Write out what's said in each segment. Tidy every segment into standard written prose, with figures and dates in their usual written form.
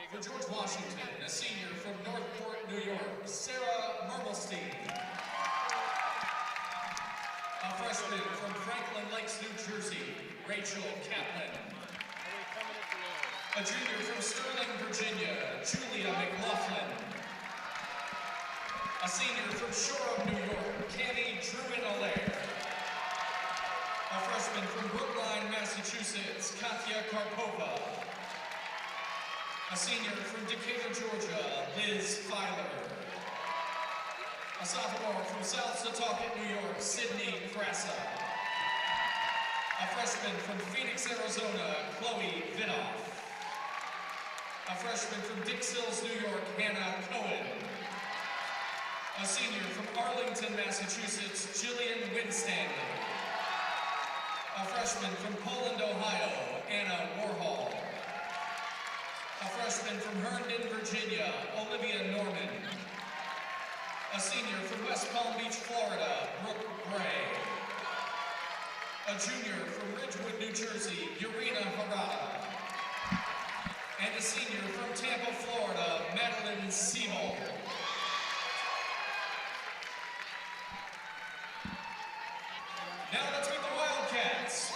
For George Washington, a senior from Northport, New York, Sarah Mermelstein. A freshman from Franklin Lakes, New Jersey, Rachel Kaplan. A junior from Sterling, Virginia, Julia McLaughlin. A senior from Shoreham, New York, Candy Druin-Allaire. A freshman from Brookline, Massachusetts, Katya Karpova. A senior from Decatur, Georgia, Liz Filer. A sophomore from South Setauket, New York, Sydney Krasa. A freshman from Phoenix, Arizona, Chloe Vidoff. A freshman from Dix Hills, New York, Hannah Cohen. A senior from Arlington, Massachusetts, Jillian Winstanley. A freshman from Poland, Ohio, Anna Warhol. A freshman from Herndon, Virginia, Olivia Norman. A senior from West Palm Beach, Florida, Brooke Gray. A junior from Ridgewood, New Jersey, Urena Harada. And a senior from Tampa, Florida, Madeline Seymour. Now let's meet the Wildcats.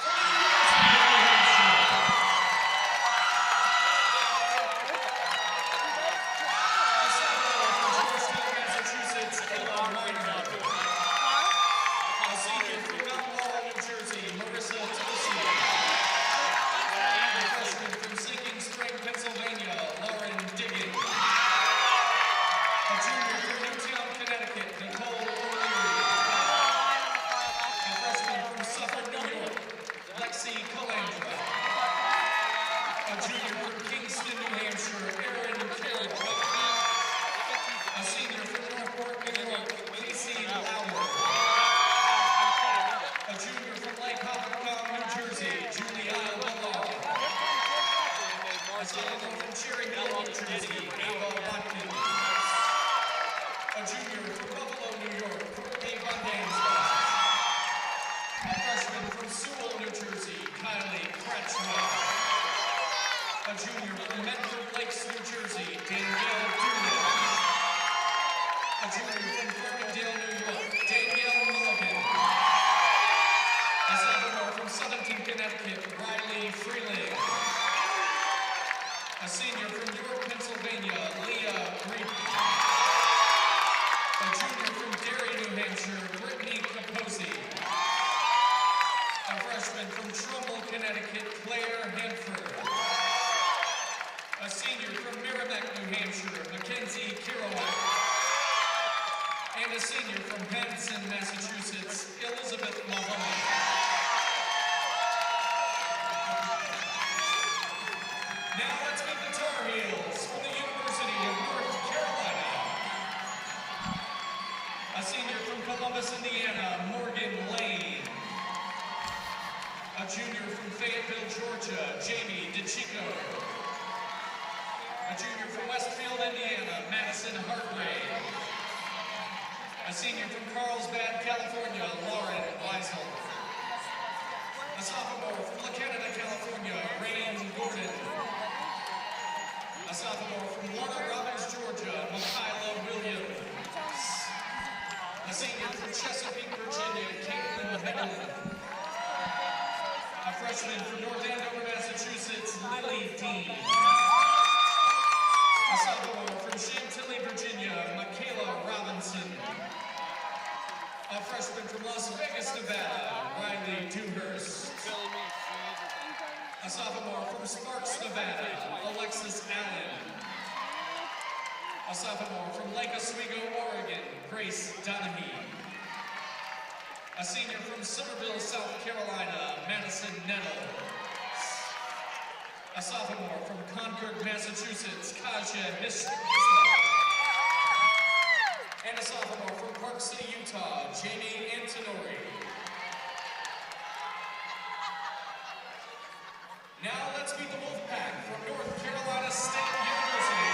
Now let's meet the Wolfpack from North Carolina State University.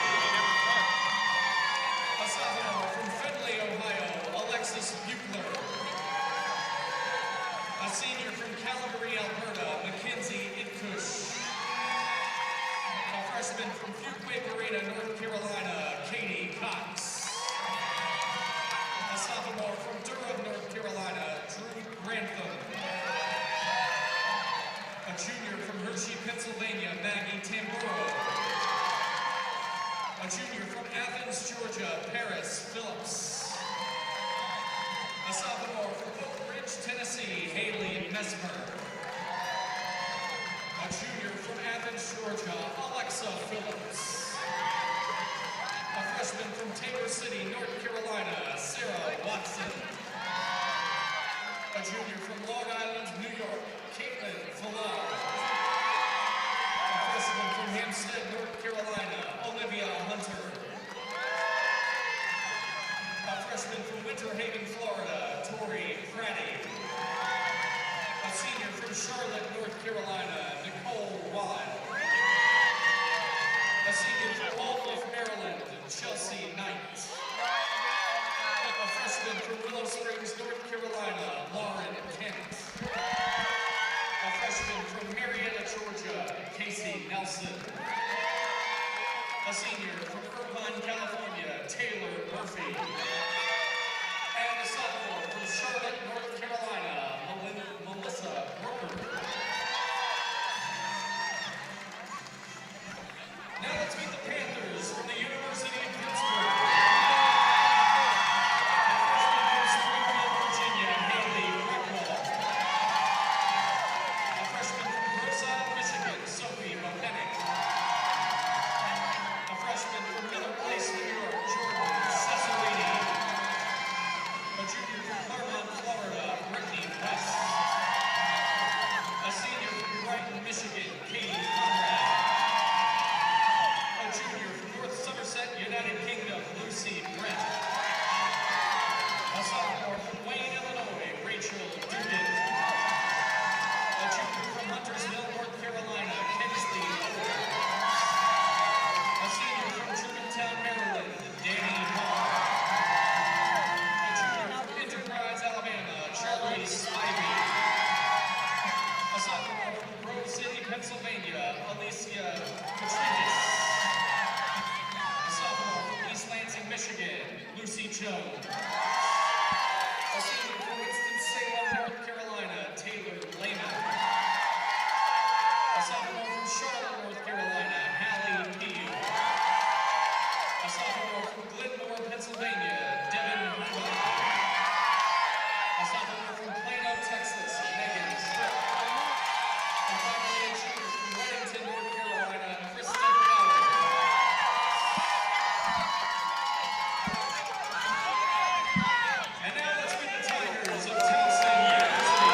A sophomore from Findlay, Ohio, Alexis Buechler. A senior from Calgary, Alberta, Mackenzie Itkush. A freshman from Fuquay-Varina, North Carolina, Katie Cox. A sophomore from Durham, North Carolina, Drew Grantham. A junior from Hershey, Pennsylvania, Maggie Tamburo. A junior from Athens, Georgia, Paris Phillips. A sophomore from Oak Ridge, Tennessee, Haley Mesmer. A junior from Athens, Georgia, Alexa Phillips. A freshman from Tabor City, North Carolina, Sarah Watson. A junior from Long Island, New York, Caitlin Villar. A freshman from Hampshire, North Carolina, Olivia Hunter. A freshman from Winter Haven, Florida, Tori Craddy. A senior from Charlotte, North Carolina, Nicole Wilde. A senior from Waldorf, Maryland, Chelsea Knight. A freshman from Willow Springs, North Carolina, Lauren Kent. A freshman from Marietta, Georgia, Casey Nelson. A senior from Irvine, California, Taylor Murphy. And a sophomore from Charlotte, North Carolina, Melissa Broker. Now let's meet the Panthers from the University of Pittsburgh. A freshman from Springfield, Virginia, Haley Reckwell. A freshman from Brookside, Michigan, Sophie Bokenik. A freshman from Miller Place, New York, Jordan Cesarini. A junior from Claremont, Florida, Brittany West. A senior from Brighton, Michigan, Katie Conrad. A junior from North Somerset, United Kingdom, Lucy Brett. A sophomore from Wayne, Illinois, Rachel Dugan. A junior from Huntersville, North Carolina, Kinsley Owen. A senior from Germantown, Maryland, Danny Hall. A junior from Enterprise, Alabama, Charlie Spivey. A sophomore from Grove City, Pennsylvania, Alicia Petridis. A sophomore from East Lansing, Michigan, Lucy Jones. A senior from Winston-Salem, North Carolina, Taylor Lehman. A sophomore from Charlotte, North Carolina, Hallie Pugh. A sophomore from Glenmore, Pennsylvania, Devin Hurley. A sophomore from Plano, Texas, Megan Tripp. And finally, a junior from Weddington, North Carolina, Krista Fowler. And now let's meet the Tigers of Towson University.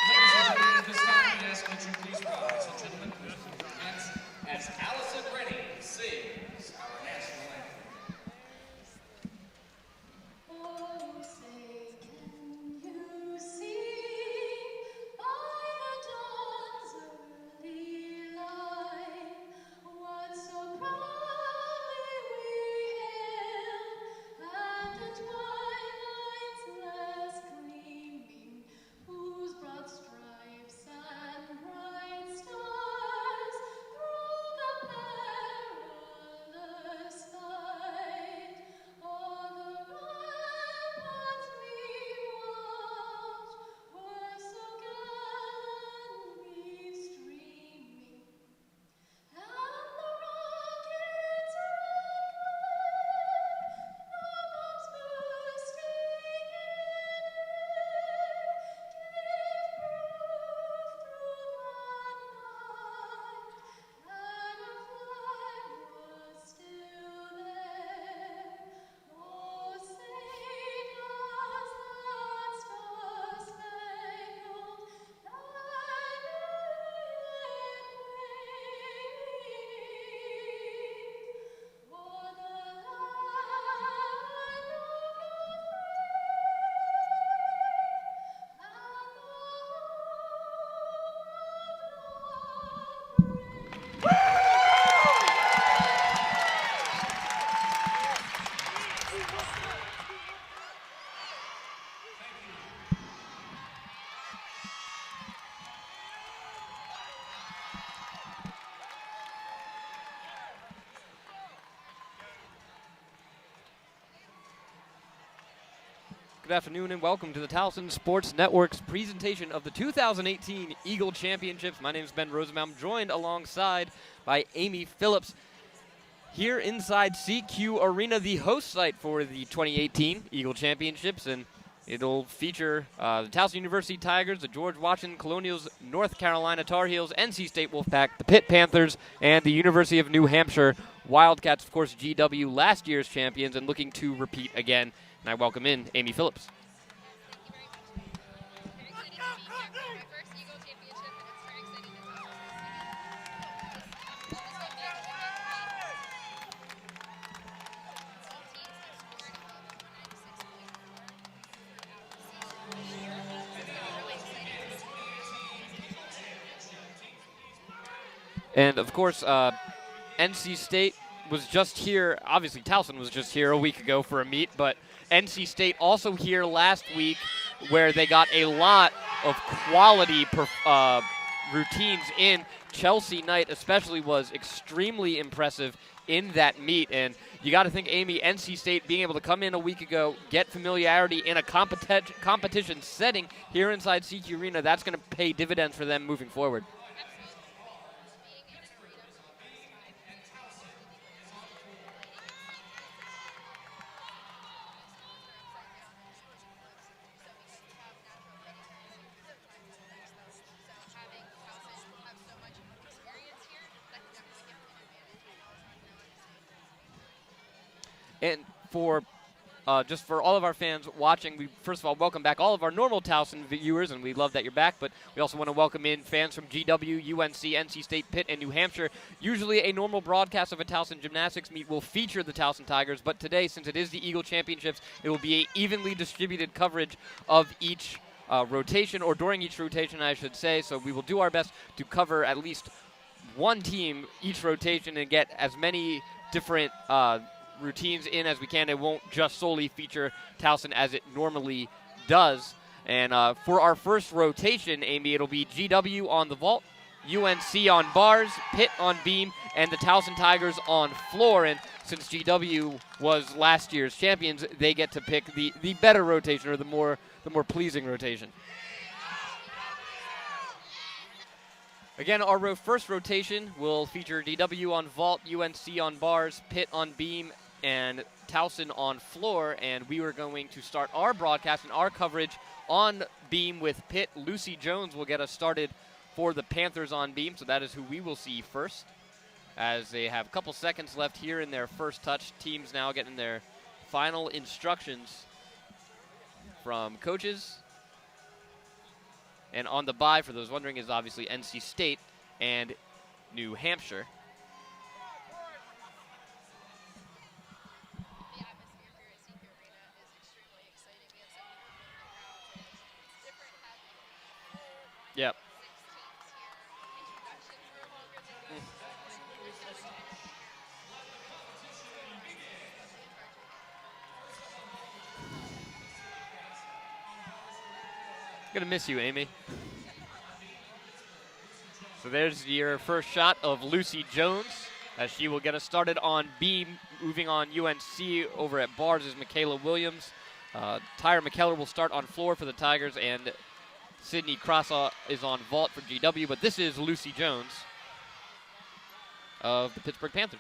Ladies and gentlemen, at this time, Good afternoon and welcome to the Towson Sports Network's presentation of the 2018 EAGL Championships. My name is Ben Rosenbaum, joined alongside by Amy Phillips here inside SECU Arena, the host site for the 2018 EAGL Championships, and it'll feature the Towson University Tigers, the George Washington Colonials, North Carolina Tar Heels, NC State Wolfpack, the Pitt Panthers, and the University of New Hampshire Wildcats. Of course, GW, last year's champions, and looking to repeat again. And I welcome in Amy Phillips. And of course, NC State was just here. Obviously, Towson was just here a week ago for a meet, but NC State also here last week where they got a lot of quality routines in. Chelsea Knight especially was extremely impressive in that meet. And you got to think, Amy, NC State being able to come in a week ago, get familiarity in a competition setting here inside SECU Arena, that's going to pay dividends for them moving forward. And for just for all of our fans watching, we first of all welcome back all of our normal Towson viewers, and we love that you're back, but we also want to welcome in fans from GW, UNC, NC State, Pitt, and New Hampshire. Usually a normal broadcast of a Towson Gymnastics meet will feature the Towson Tigers, but today, since it is the EAGL Championships, it will be a evenly distributed coverage of each rotation, or during each rotation, I should say, so we will do our best to cover at least one team each rotation and get as many different routines in as we can. It won't just solely feature Towson as it normally does. And for our first rotation, Amy, it'll be GW on the vault, UNC on bars, Pitt on beam, and the Towson Tigers on floor. And since GW was last year's champions, they get to pick the better rotation, or the more pleasing rotation. Again, our first rotation will feature GW on vault, UNC on bars, Pitt on beam, and Towson on floor, and we are going to start our broadcast and our coverage on beam with Pitt. Lucy Jones will get us started for the Panthers on beam, so that is who we will see first, as they have a couple seconds left here in their first touch. Teams now getting their final instructions from coaches. And on the bye, for those wondering, is obviously NC State and New Hampshire. Yep. Gonna miss you, Amy. So there's your first shot of Lucy Jones, as she will get us started on beam. Moving on UNC over at bars is Michaela Williams. Tyra McKellar will start on floor for the Tigers, and Sydney Crossaw is on vault for GW, but this is Lucy Jones of the Pittsburgh Panthers.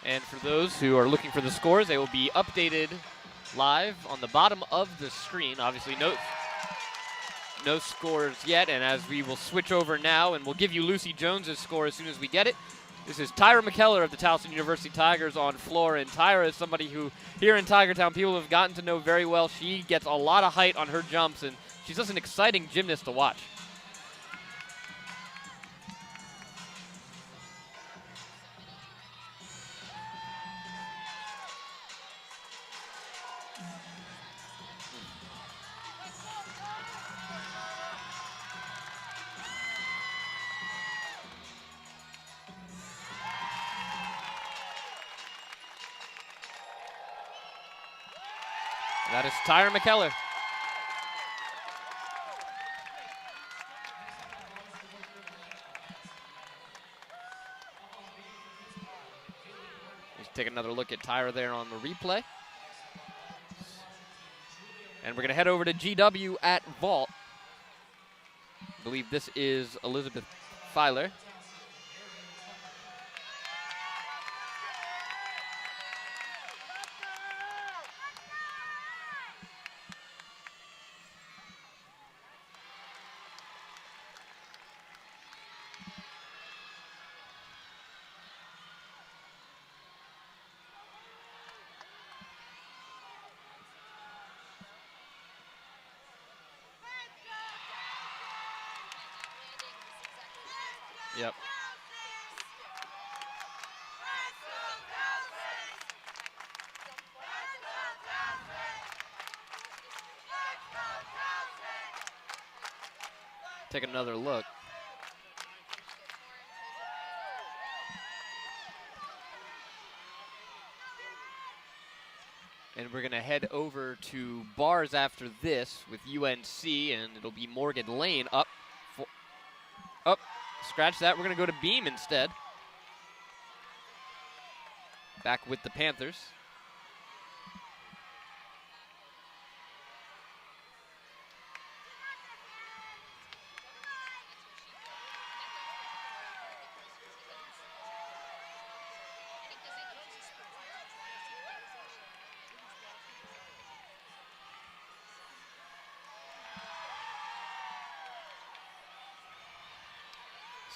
And for those who are looking for the scores, they will be updated live on the bottom of the screen. Obviously, no scores yet, and as we will switch over now, and we'll give you Lucy Jones's score as soon as we get it. This is Tyra McKellar of the Towson University Tigers on floor, and Tyra is somebody who here in Tigertown people have gotten to know very well. She gets a lot of height on her jumps, and she's just an exciting gymnast to watch. That is Tyra McKellar. Let's take another look at Tyra there on the replay. And we're going to head over to GW at vault. I believe this is Elizabeth Filer. Yep. Take another look. And we're going to head over to bars after this with UNC, and it'll be Morgan Lane up. Scratch that. We're going to go to beam instead. Back with the Panthers.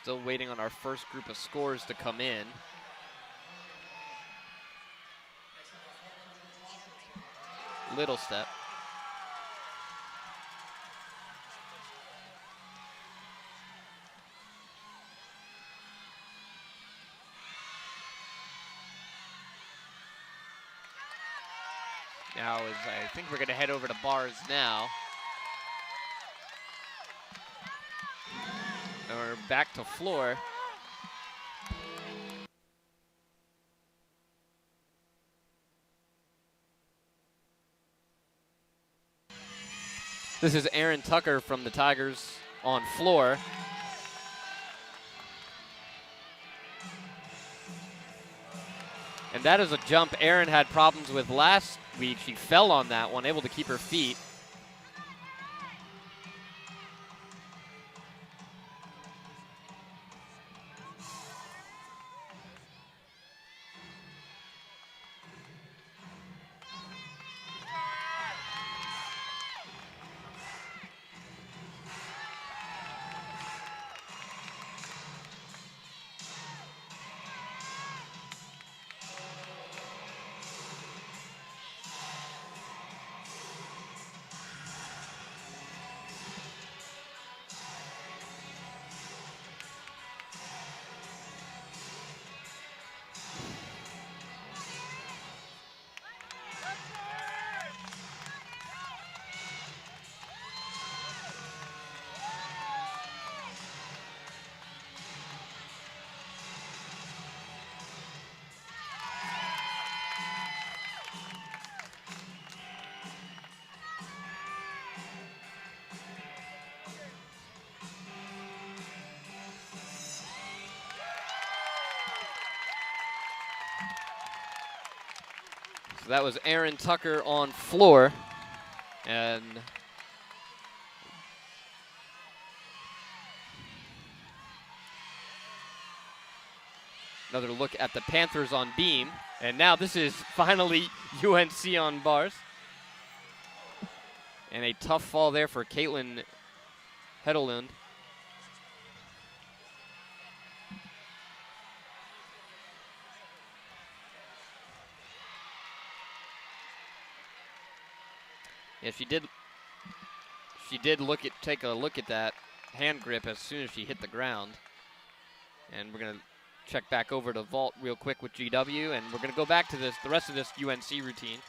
Still waiting on our first group of scores to come in. Little step. Now I think we're going to head over to bars now. And we're back to floor. This is Aaron Tucker from the Tigers on floor. And that is a jump Aaron had problems with last week. She fell on that one, able to keep her feet. So that was Aaron Tucker on floor. And another look at the Panthers on beam. And now this is finally UNC on bars. And a tough fall there for Caitlin Hedelund. Yeah, she did take a look at that hand grip as soon as she hit the ground. And we're gonna check back over to vault real quick with GW, and we're gonna go back to the rest of this UNC routine.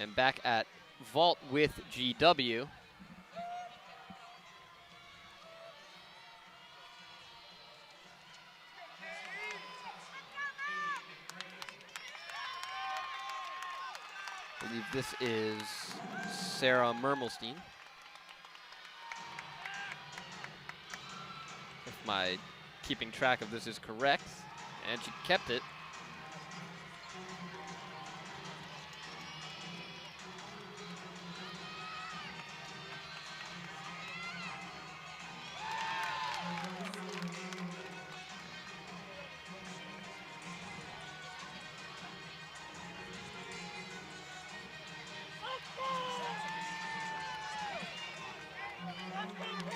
And back at vault with GW. I believe this is Sarah Mermelstein. If my keeping track of this is correct. And she kept it.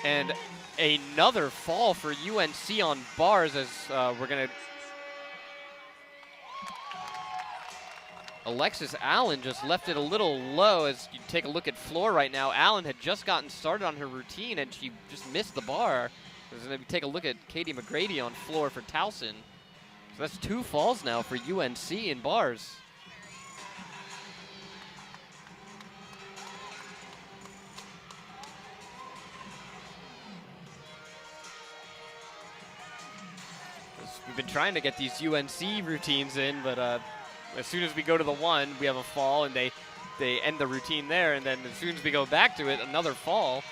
And another fall for UNC on bars as we're going to... Alexis Allen just left it a little low as you take a look at floor right now. Allen had just gotten started on her routine and she just missed the bar. As we take a look at Katie McGrady on floor for Towson. So that's 2 falls now for UNC in bars. We've been trying to get these UNC routines in, but as soon as we go to the one, we have a fall, and they end the routine there, and then as soon as we go back to it, another fall.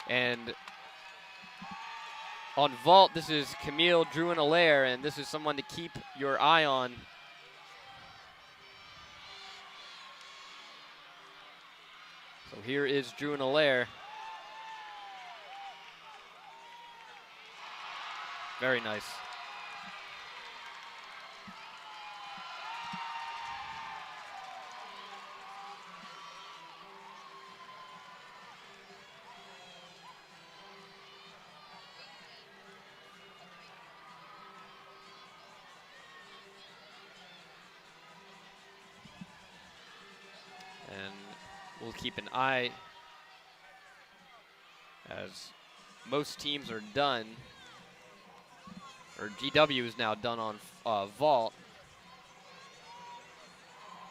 And on vault, this is Camille Druin-Allaire, and this is someone to keep your eye on. So here is Druin-Allaire. Very nice. We'll keep an eye as most teams are done, or GW is now done on vault.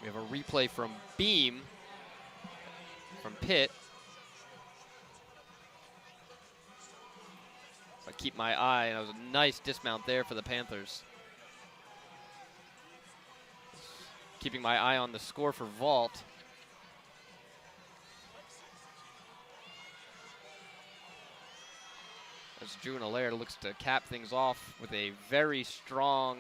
We have a replay from Beam, from Pitt. So I keep my eye, and it was a nice dismount there for the Panthers. Keeping my eye on the score for vault. As Druin-Allaire looks to cap things off with a very strong,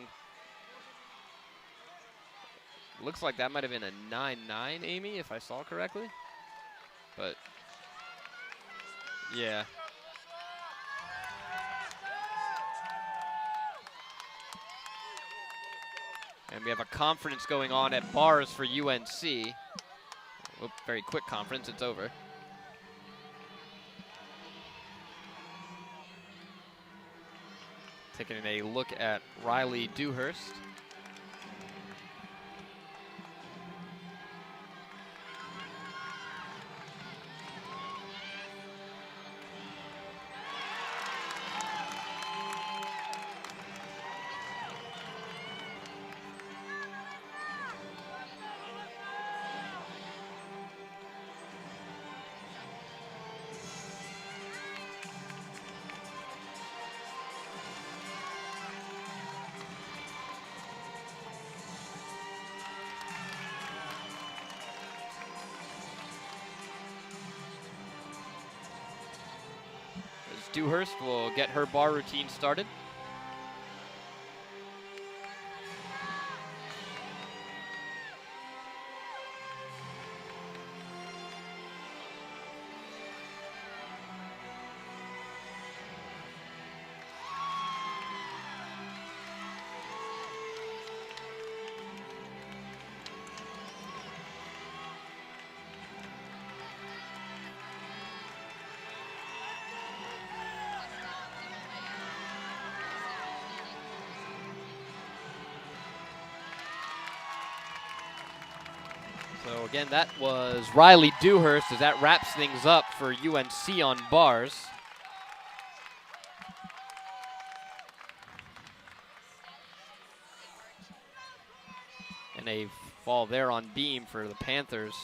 looks like that might have been a 9-9, Amy, if I saw correctly. But, yeah. And we have a conference going on at bars for UNC. Oop, very quick conference, it's over. Taking a look at Riley Dewhurst. Dewhurst will get her bar routine started. So again, that was Riley Dewhurst as that wraps things up for UNC on bars. And a fall there on beam for the Panthers.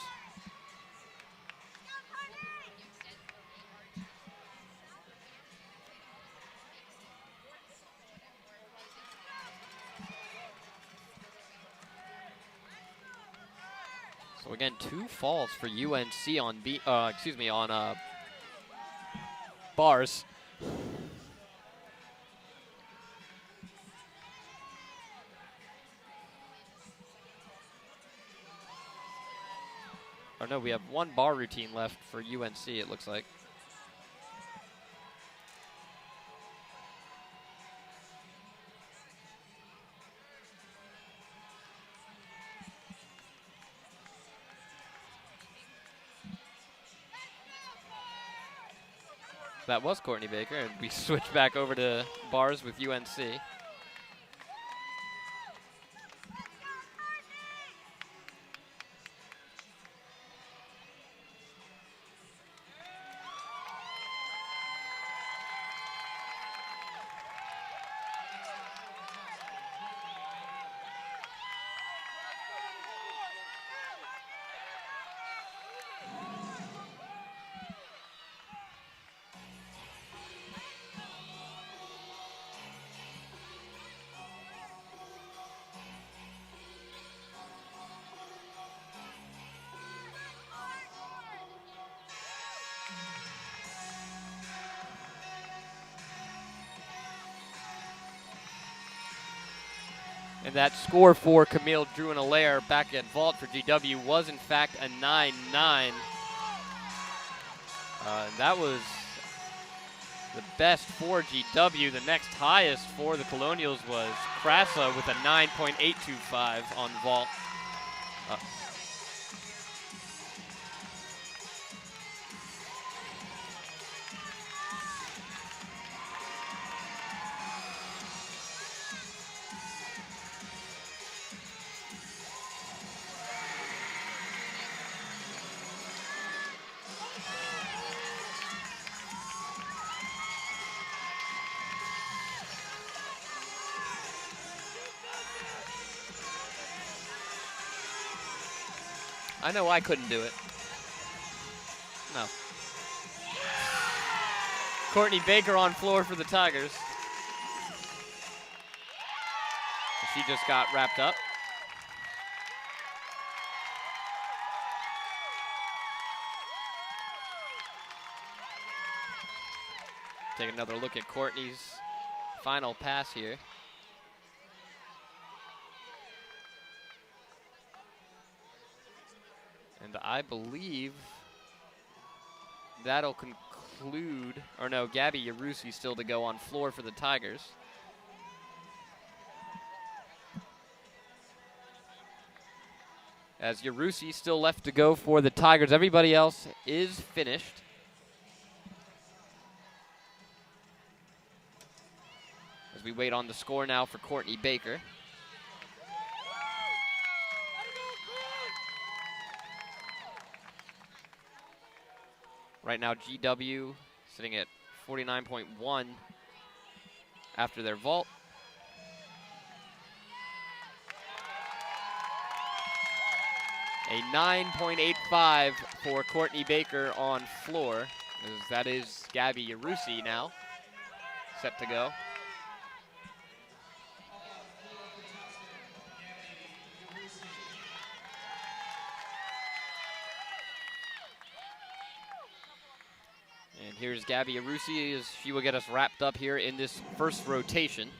So again, 2 falls for UNC on bars. Or no, we have 1 bar routine left for UNC, it looks like. That was Courtney Baker, and we switch back over to bars with UNC. And that score for Camille Druin-Allaire back at vault for GW was in fact a 9-9. That was the best for GW. The next highest for the Colonials was Krasa with a 9.825 on vault. I know I couldn't do it. No. Courtney Baker on floor for the Tigers. She just got wrapped up. Take another look at Courtney's final pass here. And I believe that'll conclude, or no, Gabby Yarusi still to go on floor for the Tigers. As Yarusi still left to go for the Tigers. Everybody else is finished. As we wait on the score now for Courtney Baker. Right now, GW sitting at 49.1 after their vault. A 9.85 for Courtney Baker on floor. As that is Gabby Yarusi now, set to go. And here's Gabby Arusi as she will get us wrapped up here in this first rotation.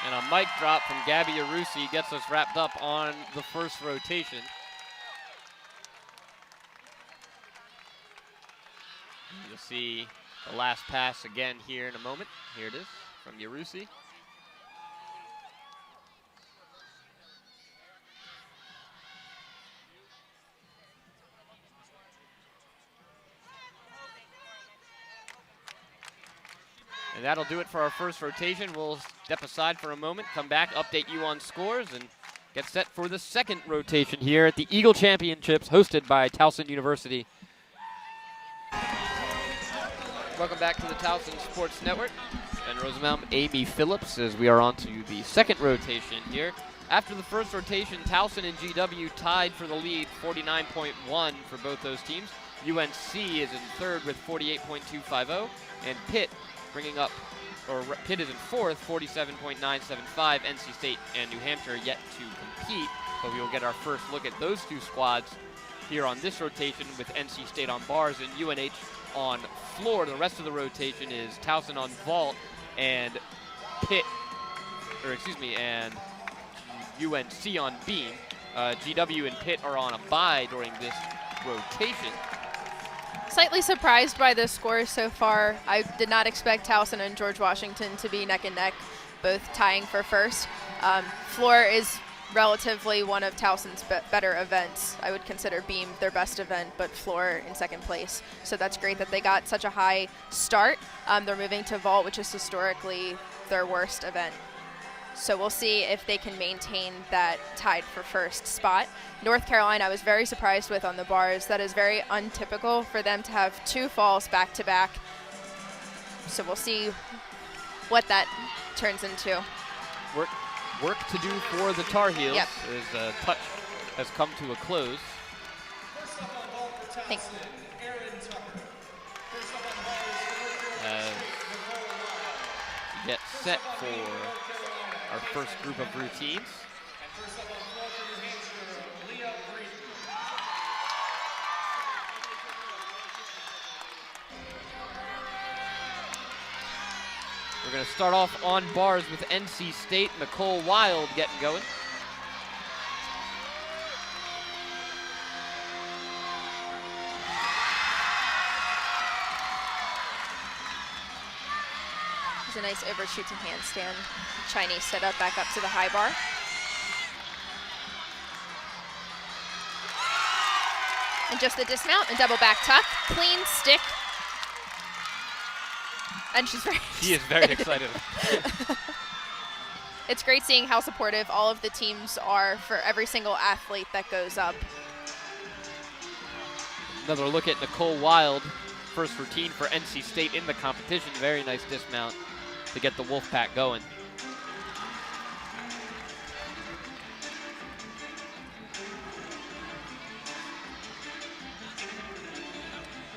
And a mic drop from Gabby Arusi gets us wrapped up on the first rotation. You'll see the last pass again here in a moment. Here it is from Arusi. And that'll do it for our first rotation. We'll step aside for a moment, come back, update you on scores, and get set for the second rotation here at the EAGL Championships hosted by Towson University. Welcome back to the Towson Sports Network. Ben Rosenbaum, Amy Phillips, as we are on to the second rotation here. After the first rotation, Towson and GW tied for the lead, 49.1 for both those teams. UNC is in third with 48.250, and Pitt bringing up, or Pitt is in fourth, 47.975. NC State and New Hampshire yet to compete, but we will get our first look at those two squads here on this rotation with NC State on bars and UNH on floor. The rest of the rotation is Towson on vault and and UNC on beam. GW and Pitt are on a bye during this rotation. Slightly surprised by the scores so far. I did not expect Towson and George Washington to be neck and neck, both tying for first. Floor is relatively one of Towson's better events. I would consider beam their best event, but floor in second place. So that's great that they got such a high start. They're moving to vault, which is historically their worst event. So we'll see if they can maintain that tied for first spot. North Carolina, I was very surprised with on the bars. That is very untypical for them to have two falls back to back. So we'll see what that turns into. Work to do for the Tar Heels. Yep. As touch has come to a close. Thanks. Get set for our first group of routines. We're going to start off on bars with NC State. Nicole Wild getting going. A nice overshoot to handstand. Chinese set up back up to the high bar. And just the dismount and double back tuck. Clean stick. And she is very excited. It's great seeing how supportive all of the teams are for every single athlete that goes up. Another look at Nicole Wild. First routine for NC State in the competition. Very nice dismount to get the Wolfpack going.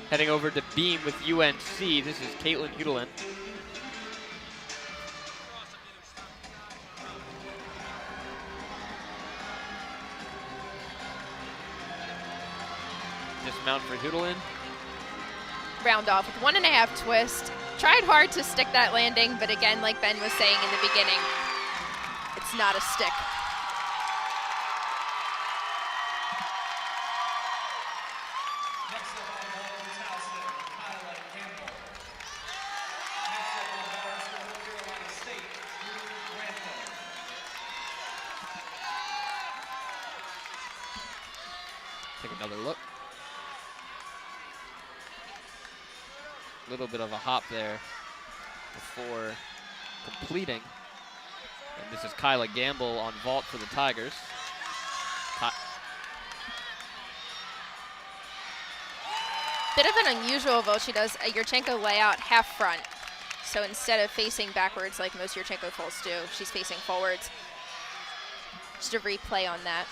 Heading over to beam with UNC, this is Caitlin Hudolin. Dismount for Hudolin. Round off with 1.5 twist. Tried hard to stick that landing, but again, like Ben was saying in the beginning, it's not a stick. Next up on the ball for Towson, Kyla Campbell. Next up on the bars for North Carolina State, Drew Grantham. Take another look. A little bit of a hop there before completing. And this is Kyla Gamble on vault for the Tigers. Bit of an unusual vault. She does a Yurchenko layout half front. So instead of facing backwards like most Yurchenko vaults do, she's facing forwards. Just a replay on that.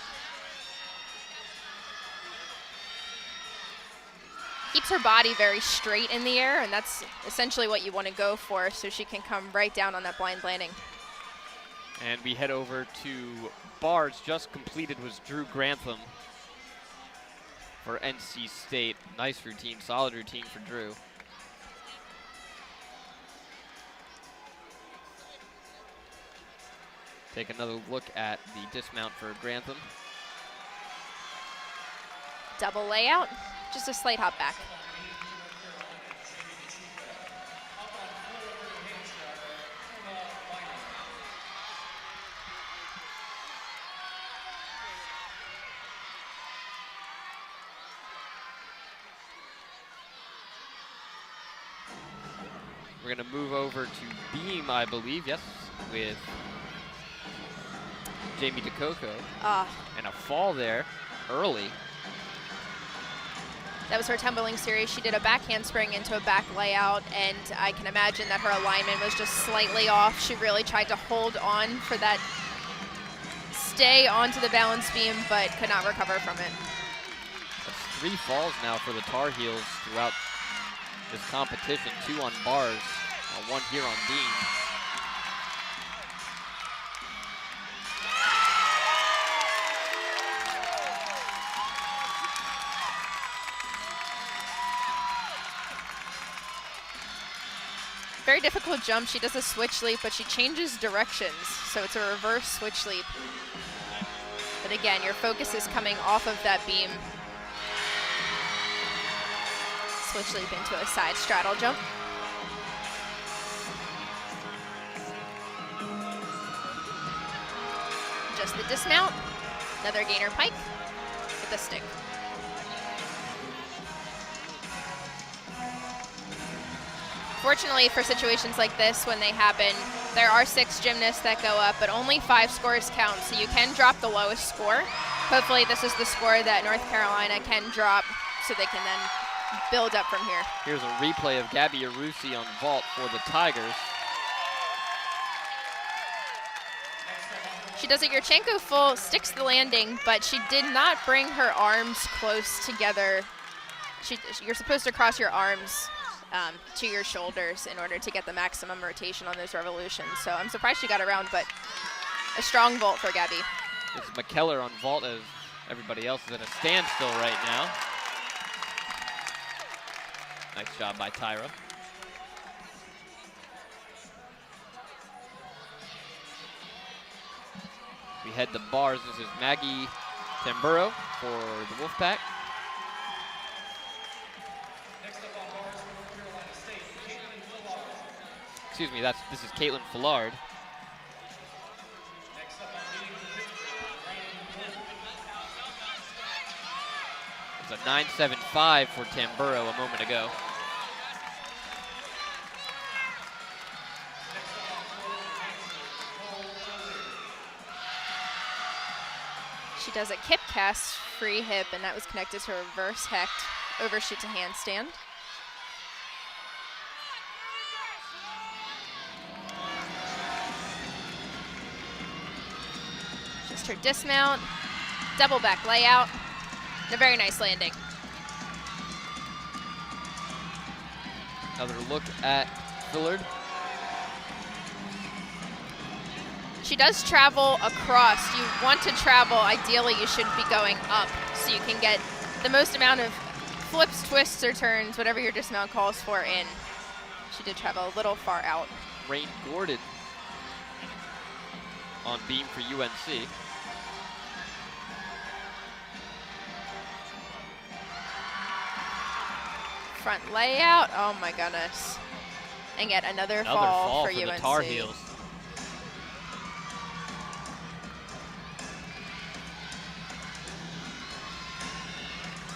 Keeps her body very straight in the air, and that's essentially what you want to go for, so she can come right down on that blind landing. And we head over to bars. Just completed was Drew Grantham for NC State. Nice routine, solid routine for Drew. Take another look at the dismount for Grantham. Double layout, just a slight hop back. We're going to move over to beam, I believe, yes, with Jamie DeCoco. And a fall there early. That was her tumbling series. She did a back handspring into a back layout, and I can imagine that her alignment was just slightly off. She really tried to hold on for that stay onto the balance beam, but could not recover from it. That's 3 falls now for the Tar Heels throughout this competition. 2 on bars, 1 here on beam. Very difficult jump. She does a switch leap, but she changes directions, so it's a reverse switch leap. But again, your focus is coming off of that beam. Switch leap into a side straddle jump. Just the dismount. Another gainer pike with a stick. Fortunately for situations like this, when they happen, there are 6 gymnasts that go up, but only 5 scores count, so you can drop the lowest score. Hopefully this is the score that North Carolina can drop, so they can then build up from here. Here's a replay of Gabby Arusi on vault for the Tigers. She does a Yurchenko full, sticks the landing, but she did not bring her arms close together. You're supposed to cross your arms to your shoulders in order to get the maximum rotation on those revolutions. So I'm surprised she got around, but a strong vault for Gabby. This is McKellar on vault as everybody else is at a standstill right now. Nice job by Tyra. We head to bars. This is Maggie Tamburo for the Wolfpack. Excuse me, this is Caitlin Fillard. Next up on meeting for Pittsburgh, It's a 9.75 for Tamburo a moment ago. She does a kip cast free hip, and that was connected to a reverse hecht overshoot to handstand. Just her dismount, double back layout, and a very nice landing. Another look at Fillard. She does travel across. You want to travel, ideally you should be going up so you can get the most amount of flips, twists, or turns, whatever your dismount calls for, in. She did travel a little far out. Rain Gordon on beam for UNC. Front layout, oh my goodness. And yet another fall for UNC. The Tar Heels.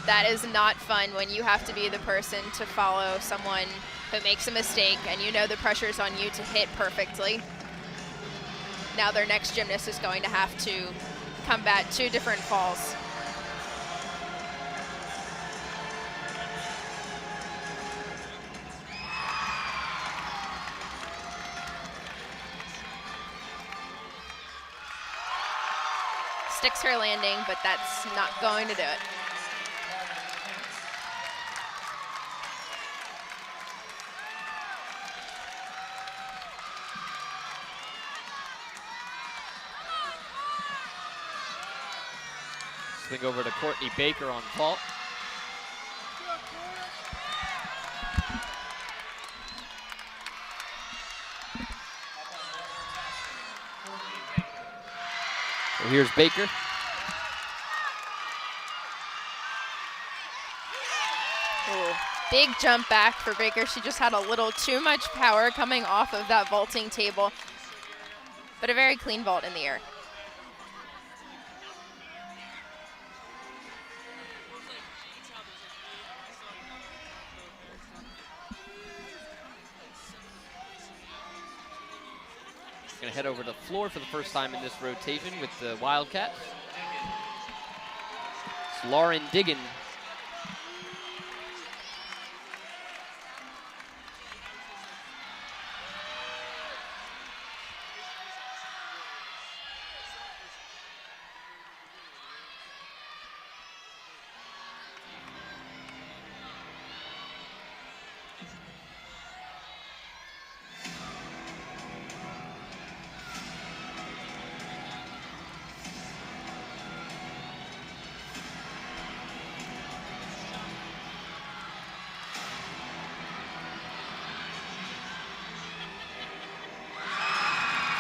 That is not fun when you have to be the person to follow someone who makes a mistake and you know the pressure's on you to hit perfectly. Now their next gymnast is going to have to combat 2 different falls. Sticks her landing, but that's not going to do it. Swing over to Courtney Baker on fault. So here's Baker. Ooh, big jump back for Baker. She just had a little too much power coming off of that vaulting table, but a very clean vault in the air. Going to head over to the floor for the first time in this rotation with the Wildcats. It's Lauren Diggin.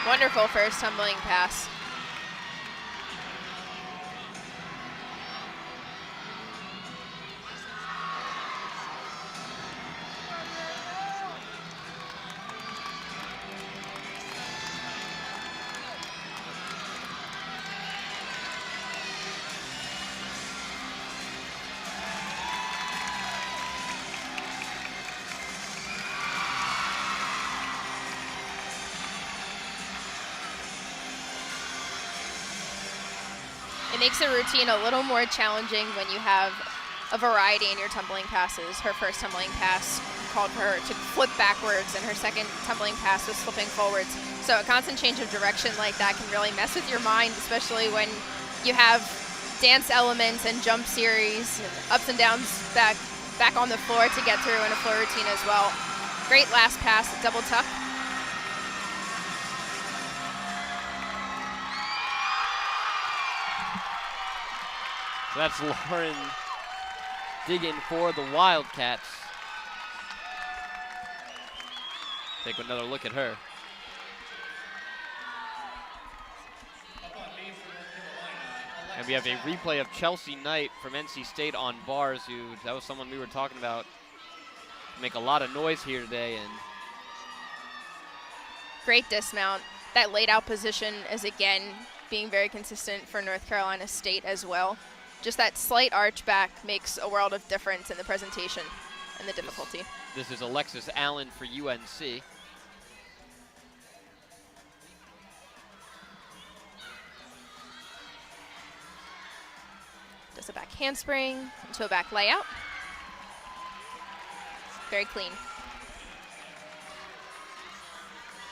Wonderful first tumbling pass. It makes the routine a little more challenging when you have a variety in your tumbling passes. Her first tumbling pass called for her to flip backwards, and her second tumbling pass was flipping forwards. So a constant change of direction like that can really mess with your mind, especially when you have dance elements and jump series, and ups and downs back on the floor to get through in a floor routine as well. Great last pass, double tuck. So that's Lauren Diggin for the Wildcats. Take another look at her. And we have a replay of Chelsea Knight from NC State on bars, that was someone we were talking about. Make a lot of noise here today. And great dismount. That laid out position is again being very consistent for North Carolina State as well. Just that slight arch back makes a world of difference in the presentation and the difficulty. This is Alexis Allen for UNC. Does a back handspring into a back layout. Very clean.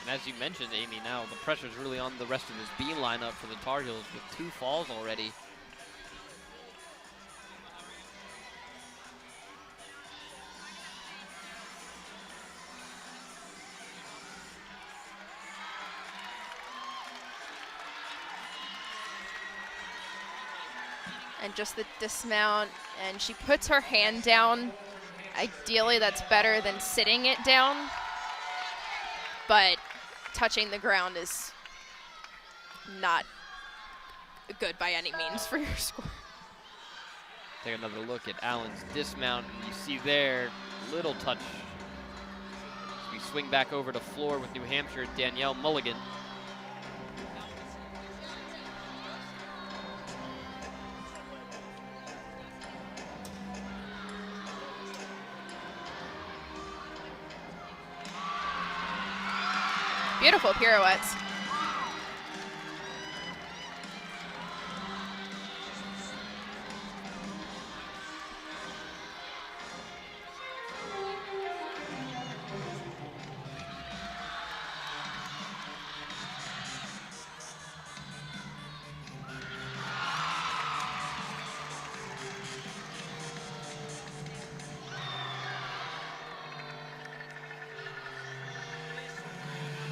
And as you mentioned, Amy, now the pressure's really on the rest of this B lineup for the Tar Heels with 2 falls already. and just the dismount, and she puts her hand down. Ideally, that's better than sitting it down, but touching the ground is not good by any means for your score. Take another look at Allen's dismount, and you see there, little touch. We swing back over to floor with New Hampshire, Danielle Mulligan. Beautiful pirouettes.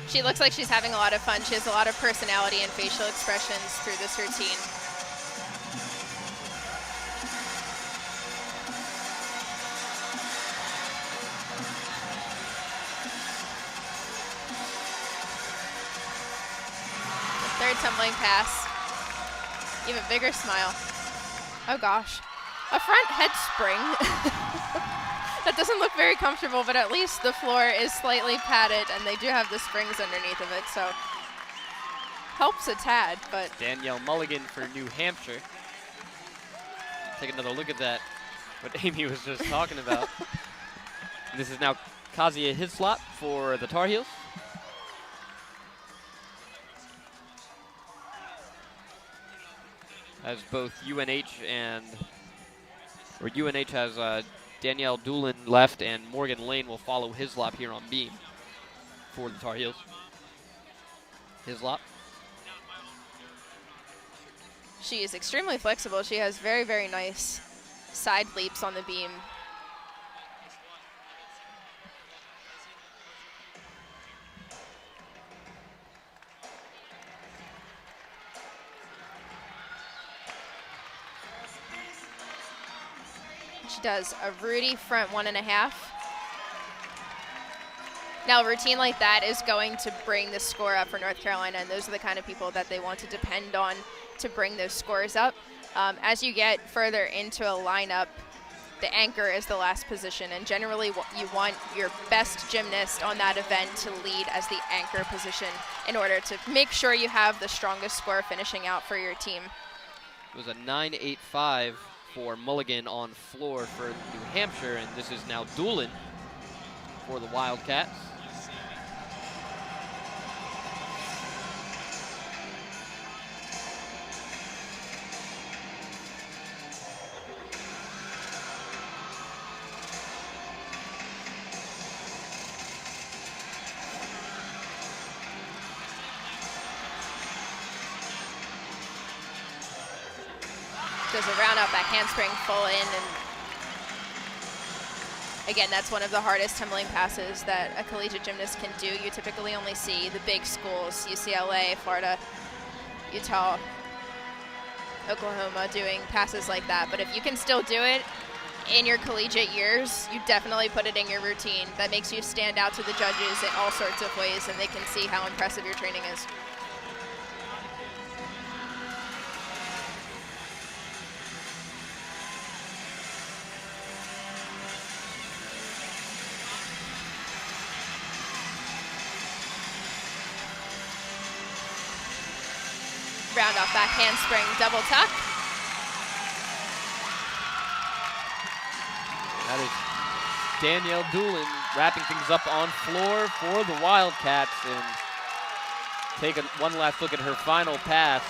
She looks like she's having a lot of fun. She has a lot of personality and facial expressions through this routine. Third tumbling pass. Even bigger smile. Oh gosh. A front head spring. That doesn't look very comfortable, but at least the floor is slightly padded and they do have the springs underneath of it, so helps a tad, but. Danielle Mulligan for New Hampshire. Take another look at that, what Amy was just talking about. This is now Kazia Hislop for the Tar Heels. As both UNH has Danielle Doolin left, and Morgan Lane will follow Hislop here on beam for the Tar Heels. Hislop. She is extremely flexible. She has very, very nice side leaps on the beam. She does a Rudy front 1.5. Now, a routine like that is going to bring the score up for North Carolina, and those are the kind of people that they want to depend on to bring those scores up. As you get further into a lineup, the anchor is the last position, and generally you want your best gymnast on that event to lead as the anchor position in order to make sure you have the strongest score finishing out for your team. It was a 9.85 for Mulligan on floor for New Hampshire, and this is now Doolin for the Wildcats. Does a round out back handspring full in, and again, that's one of the hardest tumbling passes that a collegiate gymnast can do. You typically only see the big schools, UCLA, Florida, Utah, Oklahoma, doing passes like that. But if you can still do it in your collegiate years, you definitely put it in your routine. That makes you stand out to the judges in all sorts of ways, and they can see how impressive your training is. Round off back handspring double tuck. That is Danielle Doolin wrapping things up on floor for the Wildcats, and take one last look at her final pass.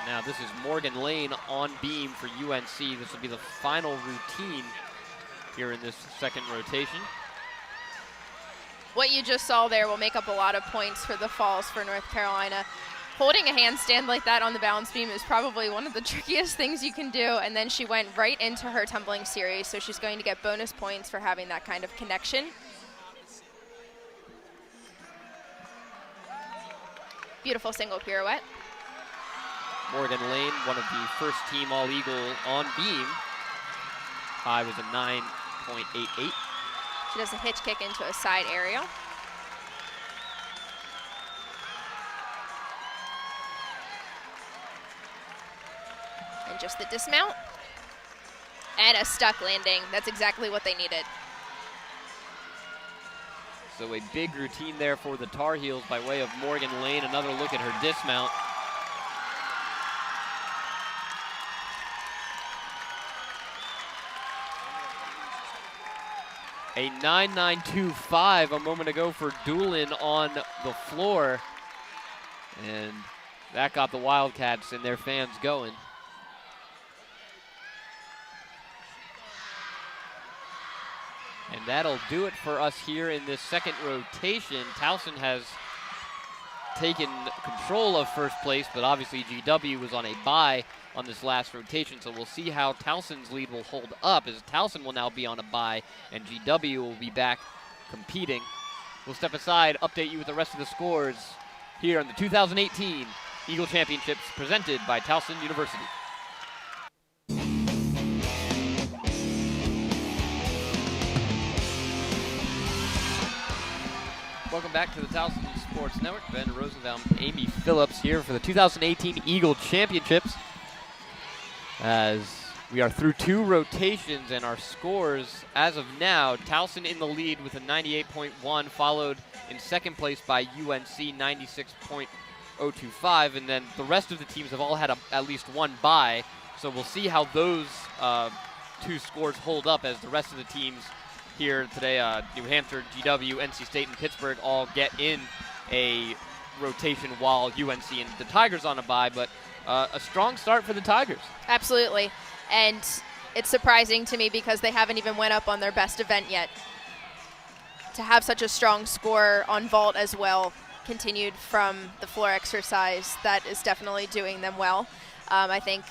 Now this is Morgan Lane on beam for UNC. This will be the final routine here in this second rotation. What you just saw there will make up a lot of points for the falls for North Carolina. Holding a handstand like that on the balance beam is probably one of the trickiest things you can do, and then she went right into her tumbling series, so she's going to get bonus points for having that kind of connection. Beautiful single pirouette. Morgan Lane, one of the first team All-Eagle on beam. High was a 9.88. She does a hitch kick into a side aerial. And just the dismount. And a stuck landing. That's exactly what they needed. So a big routine there for the Tar Heels by way of Morgan Lane. Another look at her dismount. A 9.925 a moment ago for Doolin on the floor. And that got the Wildcats and their fans going. And that'll do it for us here in this second rotation. Towson has taken control of first place, but obviously GW was on a bye on this last rotation, so we'll see how Towson's lead will hold up, as Towson will now be on a bye and GW will be back competing. We'll step aside, update you with the rest of the scores here on the 2018 Eagle Championships presented by Towson University. Welcome back to the Towson Sports Network. Ben Rosenbaum, Amy Phillips here for the 2018 Eagle Championships. As we are through two rotations and our scores as of now, Towson in the lead with a 98.1, followed in second place by UNC 96.025, and then the rest of the teams have all had at least one bye, so we'll see how those two scores hold up as the rest of the teams here today, New Hampshire, GW, NC State, and Pittsburgh all get in a rotation while UNC and the Tigers on a bye, but a strong start for the Tigers. Absolutely. And it's surprising to me because they haven't even went up on their best event yet. To have such a strong score on vault as well, continued from the floor exercise, that is definitely doing them well. I think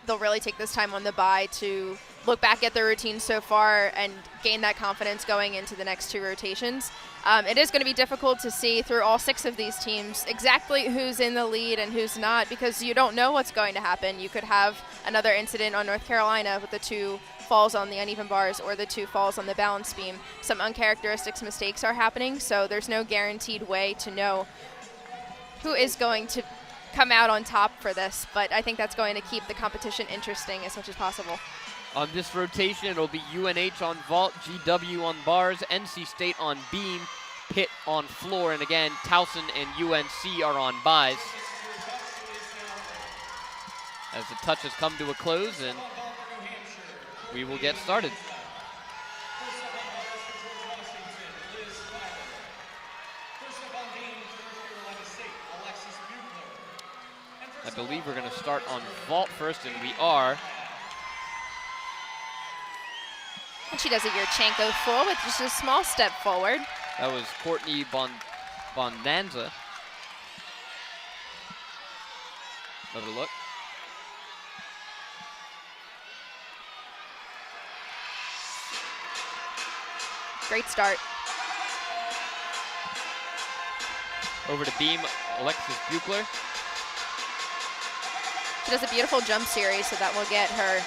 they'll really take this time on the bye to look back at their routine so far and gain that confidence going into the next two rotations. It is going to be difficult to see through all six of these teams exactly who's in the lead and who's not, because you don't know what's going to happen. You could have another incident on North Carolina with the two falls on the uneven bars or the two falls on the balance beam. Some uncharacteristic mistakes are happening, so there's no guaranteed way to know who is going to come out on top for this, but I think that's going to keep the competition interesting as much as possible. On this rotation, it'll be UNH on vault, GW on bars, NC State on beam, Pitt on floor, and again, Towson and UNC are on buys. As the touch has come to a close, and we will get started. I believe we're going to start on vault first, and we are. And she does a Yurchenko full with just a small step forward. That was Courtney Bondanza. Another look. Great start. Over to beam, Alexis Buchler. She does a beautiful jump series, so that will get her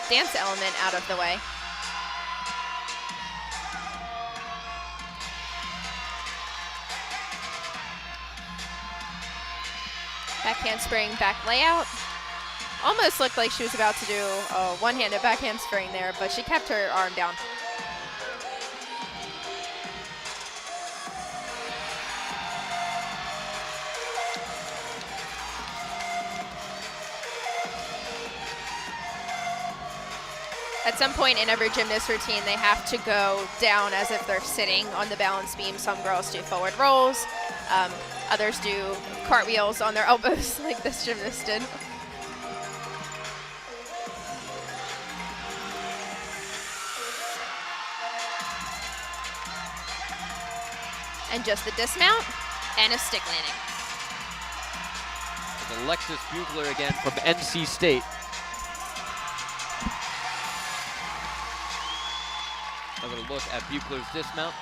dance element out of the way. Back handspring, back layout. Almost looked like she was about to do a one-handed back handspring there, but she kept her arm down. At some point in every gymnast routine, they have to go down as if they're sitting on the balance beam. Some girls do forward rolls. Others do cartwheels on their elbows like this gymnast did. And just the dismount and a stick landing. Alexis Buchler again from NC State. Another look at Buchler's dismount.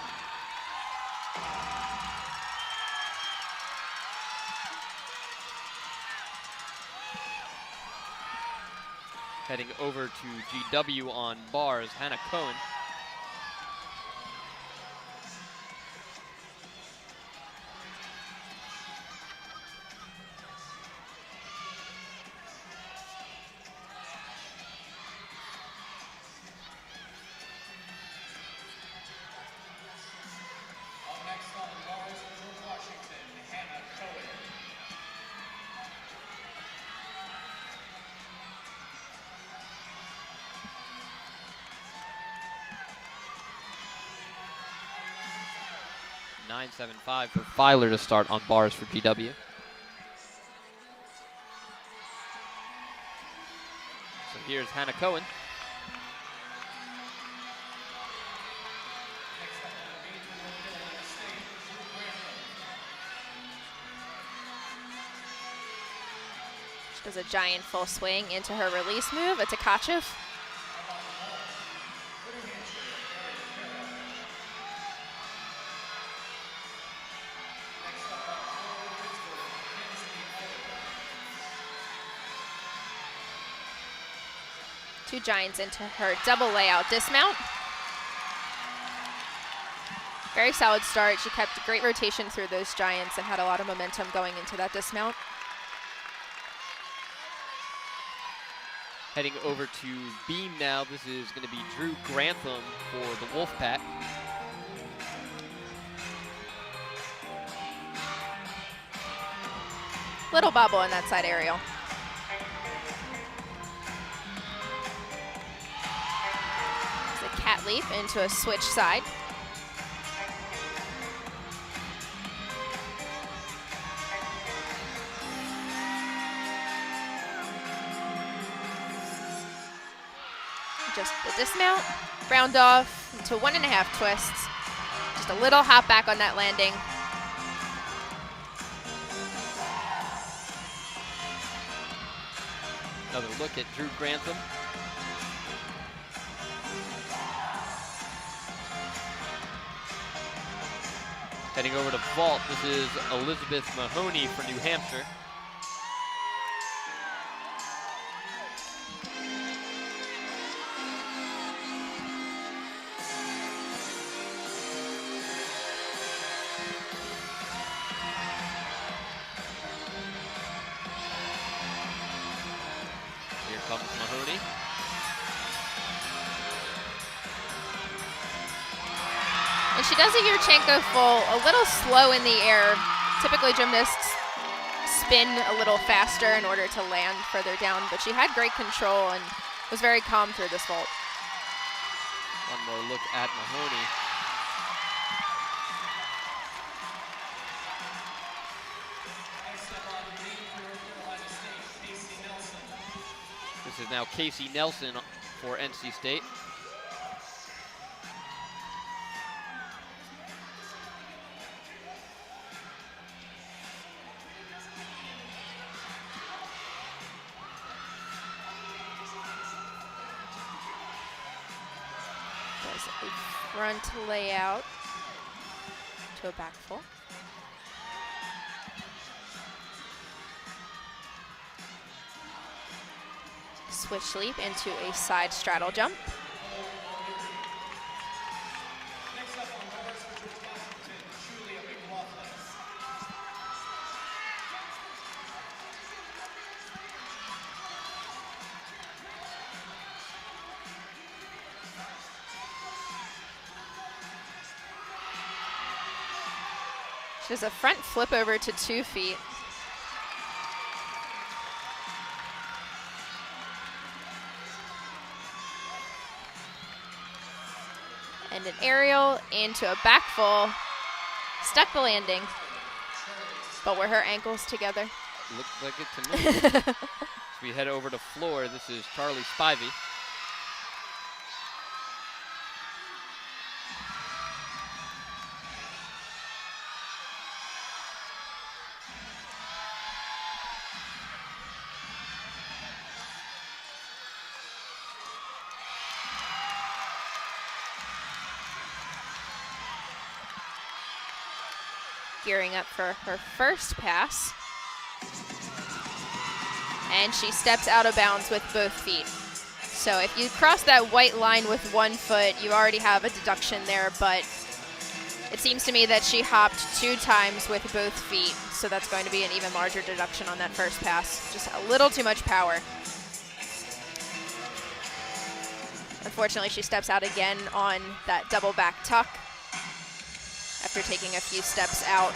Heading over to GW on bars, Hannah Cohen. Up next on bars for Washington, Hannah Cohen. .975 for Filer to start on bars for GW. So here's Hannah Cohen. Next up on the beat from North Carolina State, Drew Grantham. She does a giant full swing into her release move, a Tkachev. Two giants into her double layout dismount. Very solid start. She kept great rotation through those giants and had a lot of momentum going into that dismount. Heading over to beam now. This is going to be Drew Grantham for the Wolfpack. Little bobble in that side aerial. Cat leap into a switch side. Just the dismount, round off into 1.5 twists. Just a little hop back on that landing. Another look at Drew Grantham. Heading over to vault, this is Elizabeth Mahoney for New Hampshire. Here comes Mahoney. And she does a Yurchenko full a little slow in the air. Typically gymnasts spin a little faster in order to land further down, but she had great control and was very calm through this vault. One more look at Mahoney. Next up on the beat for North Carolina State, Casey Nelson. This is now Casey Nelson for NC State. Does a front layout to a back full. Switch leap into a side straddle jump. Next up on bars for Washington, Julia McLaughlin. She does a front flip over to 2 feet. And an aerial into a back full. Stuck the landing, but were her ankles together? Looks like it to me. As we head over to floor, this is Charlie Spivey. Gearing up for her first pass. And she steps out of bounds with both feet. So if you cross that white line with 1 foot, you already have a deduction there, but it seems to me that she hopped 2 times with both feet, so that's going to be an even larger deduction on that first pass. Just a little too much power. Unfortunately, she steps out again on that double back tuck after taking a few steps out.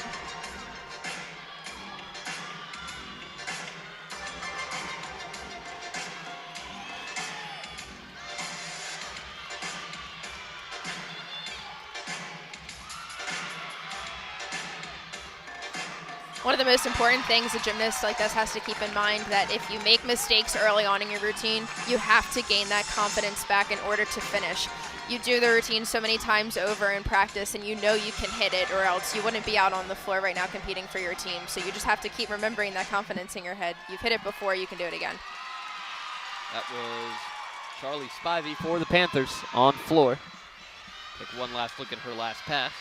One of the most important things a gymnast like this has to keep in mind, that if you make mistakes early on in your routine, you have to gain that confidence back in order to finish. You do the routine so many times over in practice and you know you can hit it, or else you wouldn't be out on the floor right now competing for your team. So you just have to keep remembering that confidence in your head. You've hit it before, you can do it again. That was Charlie Spivey for the Panthers on floor. Take one last look at her last pass.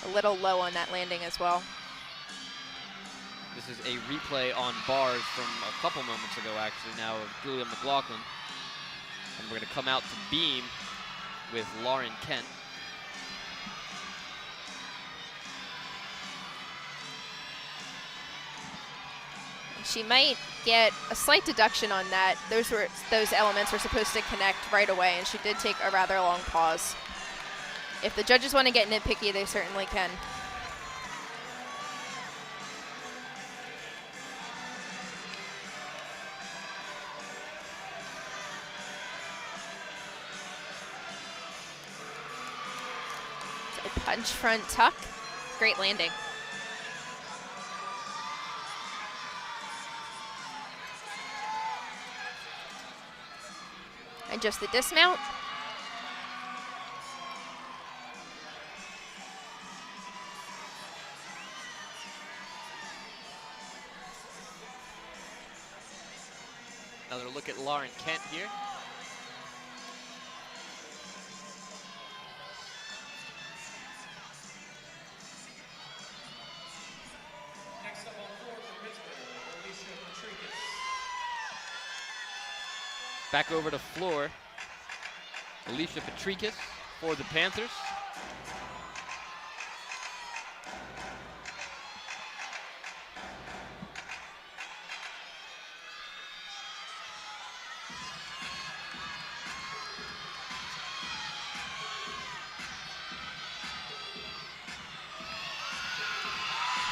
A little low on that landing as well. This is a replay on bars from a couple moments ago, actually, now of Julia McLaughlin. And we're going to come out to beam with Lauren Kent. She might get a slight deduction on that. Those elements were supposed to connect right away, and she did take a rather long pause. If the judges want to get nitpicky, they certainly can. A punch front tuck. Great landing. And just the dismount. Another look at Lauren Kent here. Next up on floor for Pittsburgh, Alicia Patricus. Back over to floor. Alicia Patricus for the Panthers.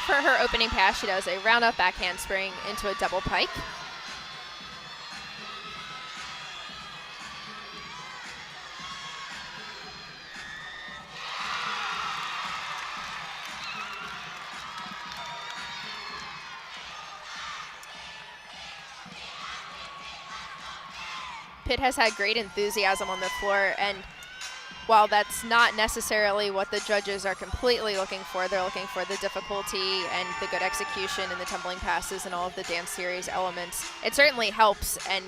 For her opening pass, she does a round up back handspring into a double pike. Pitt has had great enthusiasm on the floor, and while that's not necessarily what the judges are completely looking for, they're looking for the difficulty and the good execution and the tumbling passes and all of the dance series elements. It certainly helps, and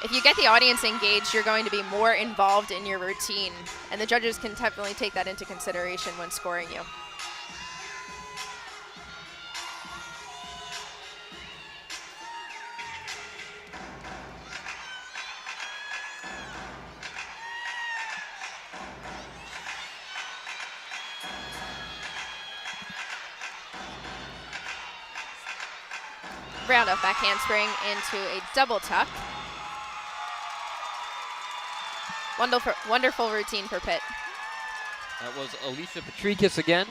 if you get the audience engaged, you're going to be more involved in your routine, and the judges can definitely take that into consideration when scoring you. Round up back handspring into a double tuck. Wonderful routine for Pitt. That was Alicia Patricus again.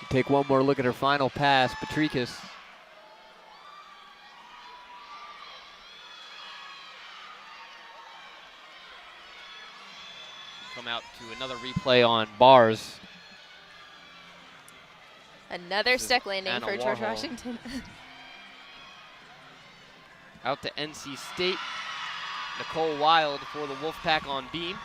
Take one more look at her final pass. Patricus. Come out to another replay on bars. Another stick landing Anna for George Warhol. Washington. Out to NC State. Nicole Wild for the Wolfpack on beam.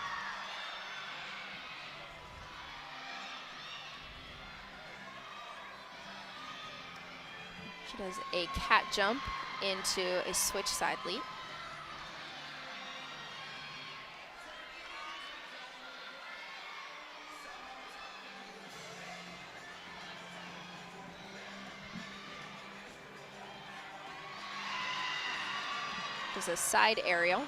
She does a cat jump into a switch side leap. is a side aerial.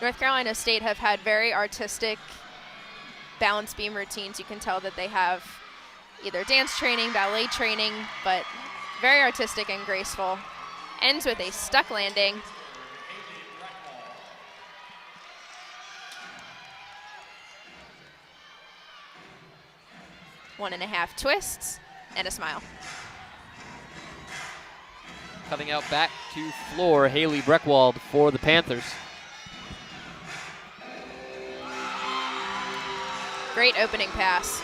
North Carolina State have had very artistic balance beam routines. You can tell that they have either dance training, ballet training, but very artistic and graceful. Ends with a stuck landing. One and a half twists and a smile. Coming out back to floor, Haley Breckwald for the Panthers. Great opening pass.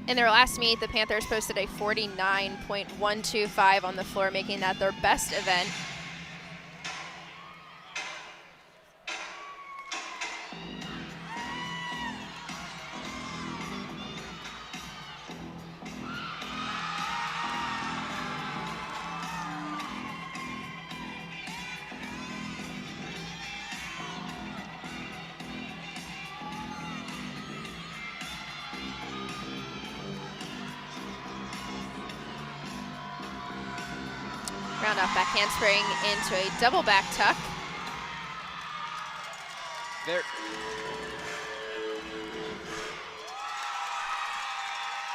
In their last meet, the Panthers posted a 49.125 on the floor, making that their best event. Round off back handspring into a double back tuck.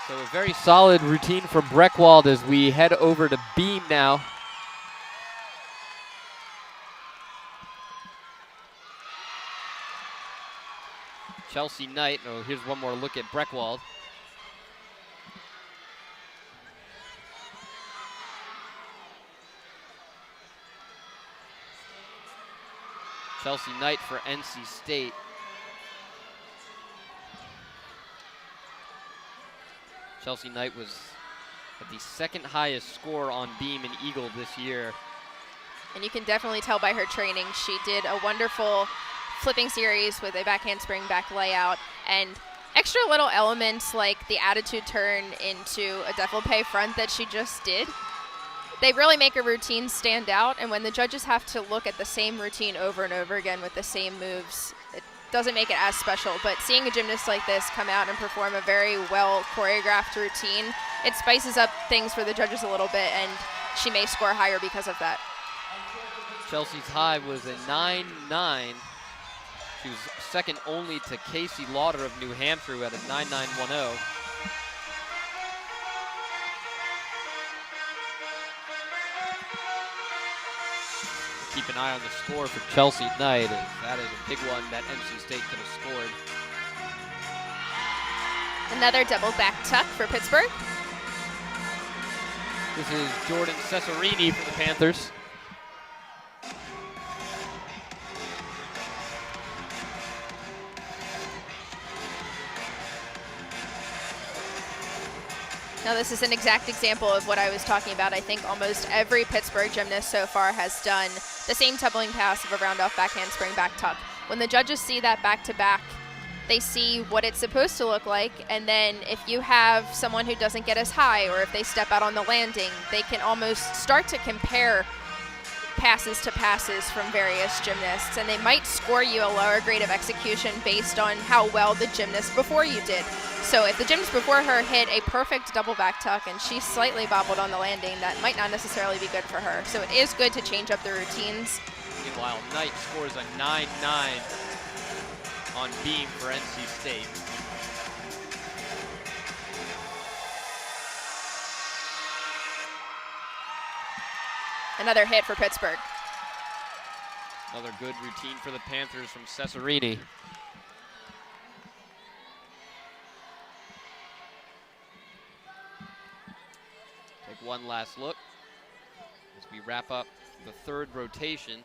So a very solid routine from Breckwald as we head over to beam now. Chelsea Knight, oh, here's one more look at Breckwald. Chelsea Knight for NC State. Chelsea Knight was at the second highest score on beam in EAGL this year. And you can definitely tell by her training, she did a wonderful flipping series with a back handspring, back layout, and extra little elements like the attitude turn into a développé front that she just did. They really make a routine stand out, and when the judges have to look at the same routine over and over again with the same moves, it doesn't make it as special. But seeing a gymnast like this come out and perform a very well choreographed routine, it spices up things for the judges a little bit, and she may score higher because of that. Chelsea's high was a 9.9. She was second only to Casey Lauder of New Hampshire, who had a 9.910. Keep an eye on the score for Chelsea Knight, as that is a big one that NC State could have scored. Another double back tuck for Pittsburgh. This is Jordan Cesarini for the Panthers. Now this is an exact example of what I was talking about. I think almost every Pittsburgh gymnast so far has done the same tumbling pass of a round off back handspring back tuck. When the judges see that back to back, they see what it's supposed to look like, and then if you have someone who doesn't get as high or if they step out on the landing, they can almost start to compare passes to passes from various gymnasts, and they might score you a lower grade of execution based on how well the gymnast before you did. So if the gymnast before her hit a perfect double back tuck and she slightly bobbled on the landing, that might not necessarily be good for her. So it is good to change up the routines. Meanwhile, Knight scores a 9.9 on beam for NC State. Another hit for Pittsburgh. Another good routine for the Panthers from Cesarini. Take one last look as we wrap up the third rotation.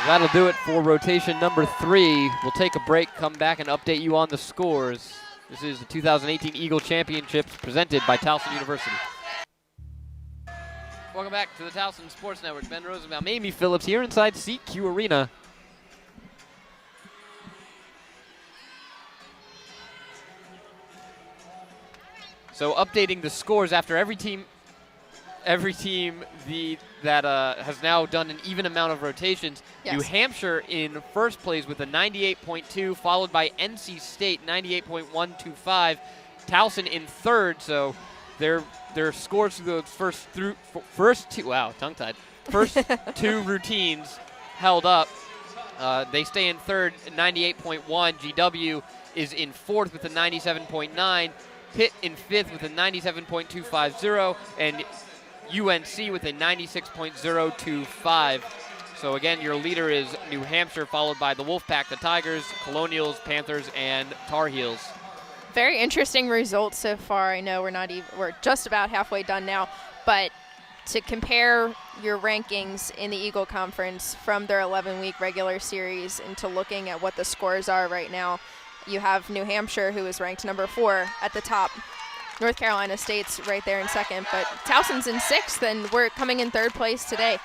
That'll do it for rotation number 3. We'll take a break, come back, and update you on the scores. This is the 2018 Eagle Championships presented by Towson University. Welcome back to the Towson Sports Network. Ben Rosenbaum, Amy Phillips here inside SECU Arena. So updating the scores after every team that has now done an even amount of rotations. Yes. New Hampshire in first place with a 98.2, followed by NC State 98.125. Towson in third, so their scores through those first two routines held up. They stay in third, 98.1. GW is in fourth with a 97.9. Pitt in fifth with a 97.250, and UNC with a 96.025. So again, your leader is New Hampshire, followed by the Wolfpack, the Tigers, Colonials, Panthers, and Tar Heels. Very interesting results so far. I know we're just about halfway done now, but to compare your rankings in the Eagle Conference from their 11-week regular series into looking at what the scores are right now, you have New Hampshire, who is ranked number 4 at the top. North Carolina State's right there in second, but Towson's in 6th, and we're coming in 3rd place today.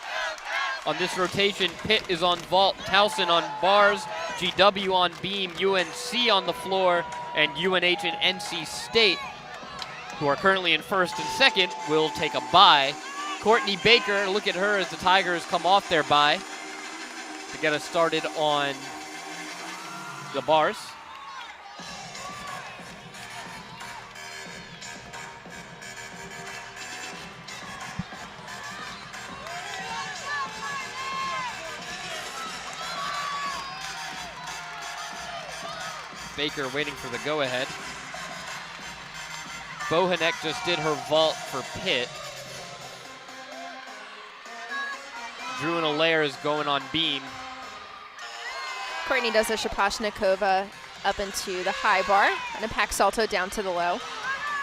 On this rotation, Pitt is on vault, Towson on bars, GW on beam, UNC on the floor, and UNH and NC State, who are currently in 1st and 2nd, will take a bye. Courtney Baker, look at her as the Tigers come off their bye to get us started on the bars. Baker waiting for the go-ahead. Bohanek just did her vault for Pitt. Drew and Allaire is going on beam. Courtney does a Shapashnikova up into the high bar and a pack salto down to the low.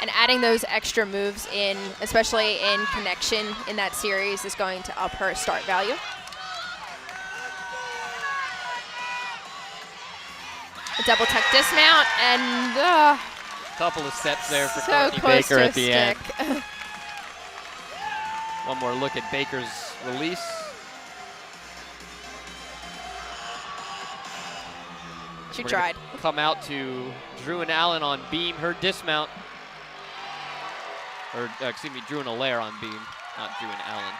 And adding those extra moves in, especially in connection in that series, is going to up her start value. A double tuck dismount, and couple of steps there for so Courtney close Baker to at the end. stick. One more look at Baker's release. She We're tried. gonna come out to Drew and Allen on beam, her dismount. Or, excuse me, Drew and Allaire on beam, not Drew and Allen.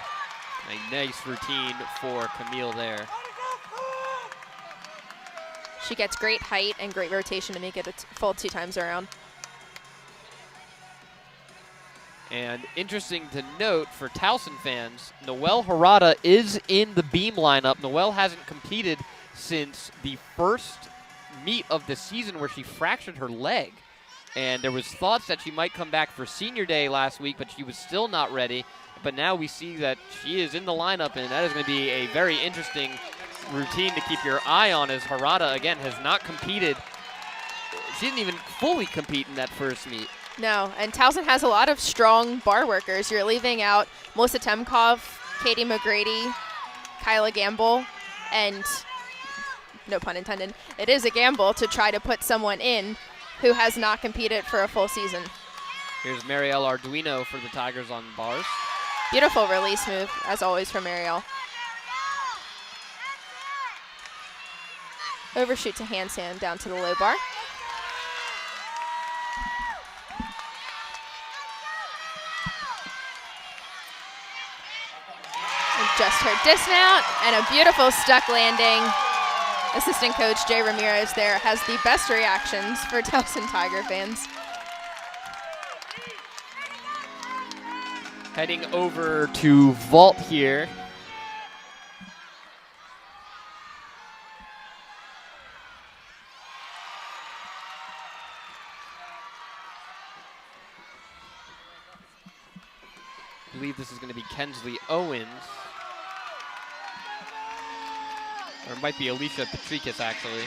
A nice routine for Camille there. She gets great height and great rotation to make it a full 2 times around. And interesting to note for Towson fans, Noelle Harada is in the beam lineup. Noelle hasn't competed since the first meet of the season where she fractured her leg. And there was thoughts that she might come back for senior day last week, but she was still not ready. But now we see that she is in the lineup, and that is going to be a very interesting routine to keep your eye on, as Harada, again, has not competed. She didn't even fully compete in that first meet. No, and Towson has a lot of strong bar workers. You're leaving out Melissa Temkov, Katie McGrady, Kyla Gamble, and, no pun intended, it is a gamble to try to put someone in who has not competed for a full season. Here's Marielle Arduino for the Tigers on bars. Beautiful release move, as always, from Marielle. Overshoot to handstand down to the low bar. And just her dismount and a beautiful stuck landing. Assistant coach Jay Ramirez there has the best reactions for Towson Tiger fans. Heading over to vault here. I believe this is going to be Kensley Owens. Or it might be Alicia Patrikis, actually.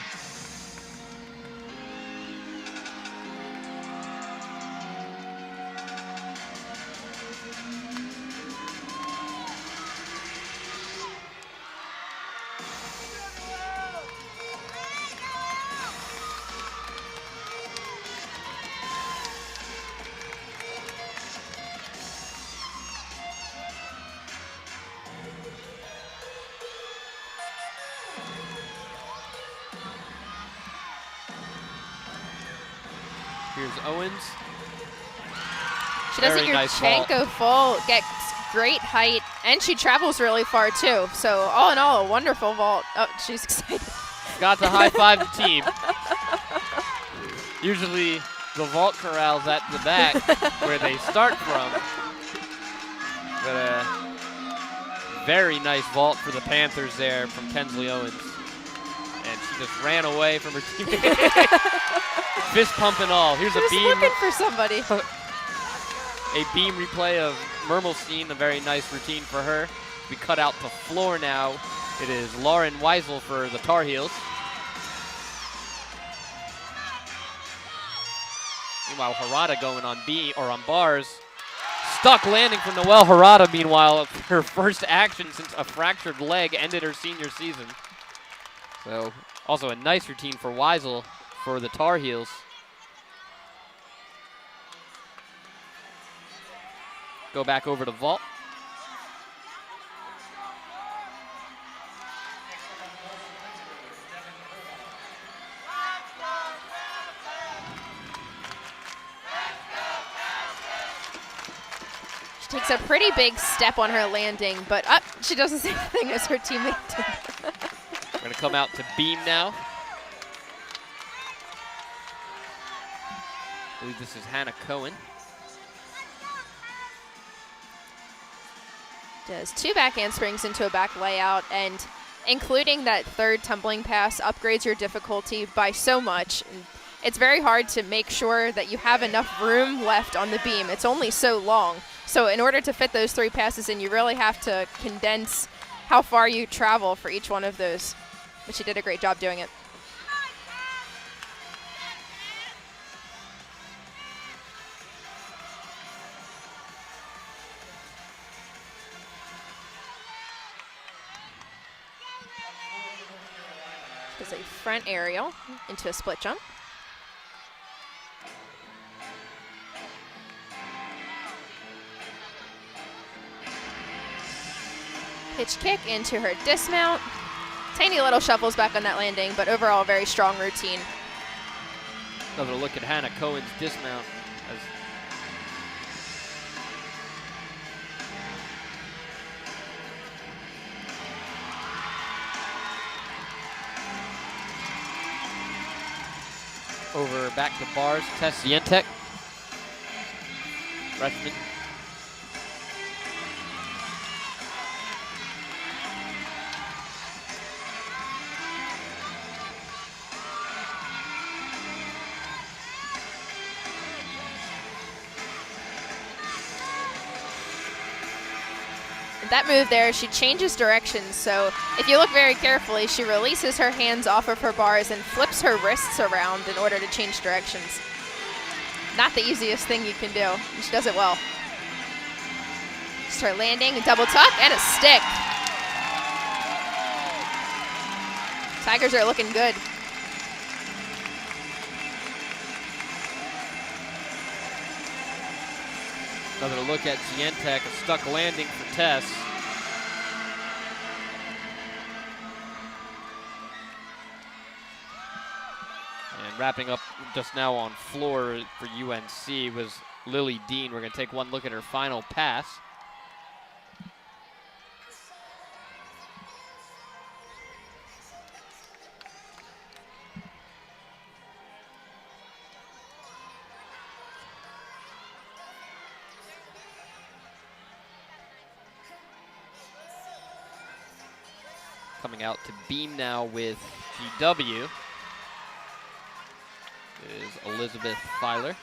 Here's Owens. She does a Very nice vault. Yurchenko full, gets great height, and she travels really far too. So all in all, a wonderful vault. Oh, she's excited. Got to high five the team. Usually the vault corral's at the back where they start from. But a very nice vault for the Panthers there from Kensley Owens. And she just ran away from her teammate. Fist pump and all. Here's a beam. Looking for somebody. A beam replay of Mermelstein, a very nice routine for her. We cut out to floor now. It is Lauren Weisel for the Tar Heels. Meanwhile, Harada going on on bars. Stuck landing from Noelle Harada, meanwhile, her first action since a fractured leg ended her senior season. So, also a nice routine for Weisel for the Tar Heels. Go back over to vault. She takes a pretty big step on her landing, but she does the same thing as her teammate did. We're going to come out to beam now. I believe this is Hannah Cohen. Does 2 back handsprings into a back layout, and including that third tumbling pass upgrades your difficulty by so much. And it's very hard to make sure that you have enough room left on the beam. It's only so long. So in order to fit those 3 passes in, you really have to condense how far you travel for each one of those. But she did a great job doing it. Does a front aerial into a split jump. Pitch kick into her dismount. Tiny little shuffles back on that landing, but overall very strong routine. Another look at Hannah Cohen's dismount. Over back to bars, Tess Zientek, freshman. That move there, she changes directions, so if you look very carefully, she releases her hands off of her bars and flips her wrists around in order to change directions. Not the easiest thing you can do, and she does it well. Start landing, a double tuck, and a stick. Tigers are looking good. Another look at Zientek, a stuck landing for Tess. And wrapping up just now on floor for UNC was Lily Dean. We're going to take one look at her final pass. Coming out to beam now with GW is Elizabeth Filer.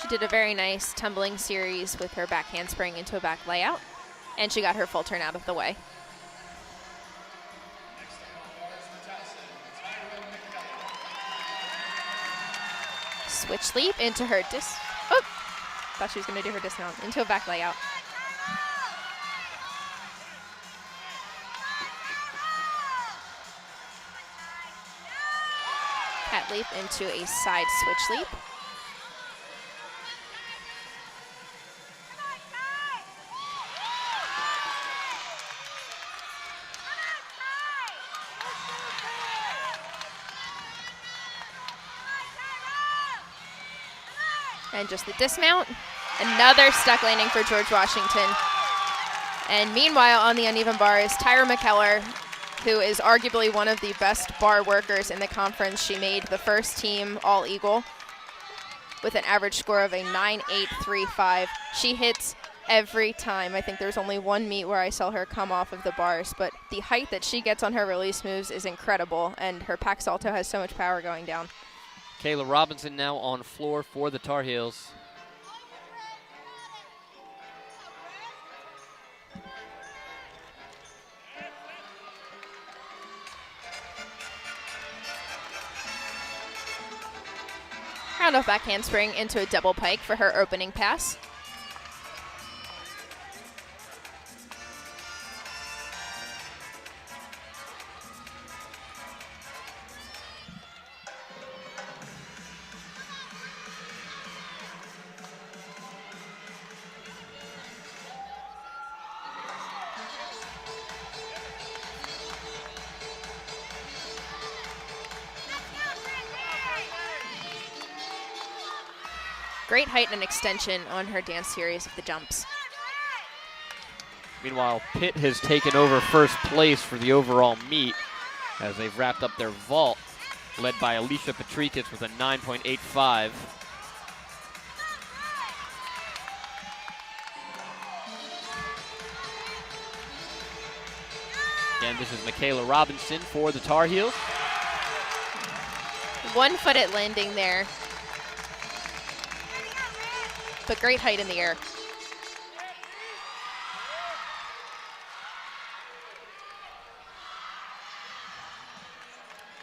She did a very nice tumbling series with her back handspring into a back layout, and she got her full turn out of the way. Switch leap into her thought she was going to do her dismount, into a back layout. Cat leap into a side switch leap. And just the dismount. Another stuck landing for George Washington. And meanwhile, on the uneven bar is Tyra McKellar, who is arguably one of the best bar workers in the conference. She made the first team All-Eagle with an average score of a 9.835. She hits every time. I think there's only one meet where I saw her come off of the bars, but the height that she gets on her release moves is incredible, and her pack salto has so much power going down. Kayla Robinson now on floor for the Tar Heels. Round off back handspring into a double pike for her opening pass. Great height and extension on her dance series of the jumps. Meanwhile, Pitt has taken over first place for the overall meet as they've wrapped up their vault, led by Alicia Patrikis with a 9.85. Again, this is Michaela Robinson for the Tar Heels. 1 foot at landing there, but great height in the air.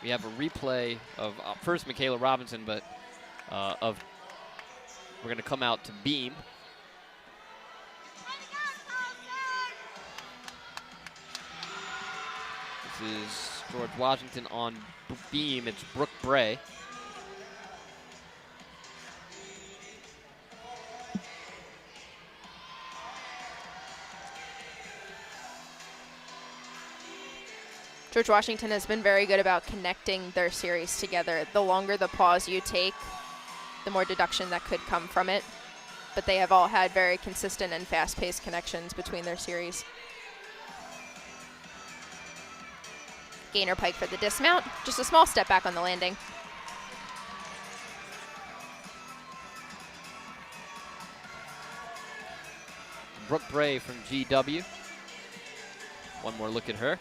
We have a replay of first Michaela Robinson, but we're going to come out to beam. This is George Washington on beam. It's Brooke Bray. George Washington has been very good about connecting their series together. The longer the pause you take, the more deduction that could come from it. But they have all had very consistent and fast-paced connections between their series. Gainer pike for the dismount. Just a small step back on the landing. Brooke Bray from GW. One more look at her.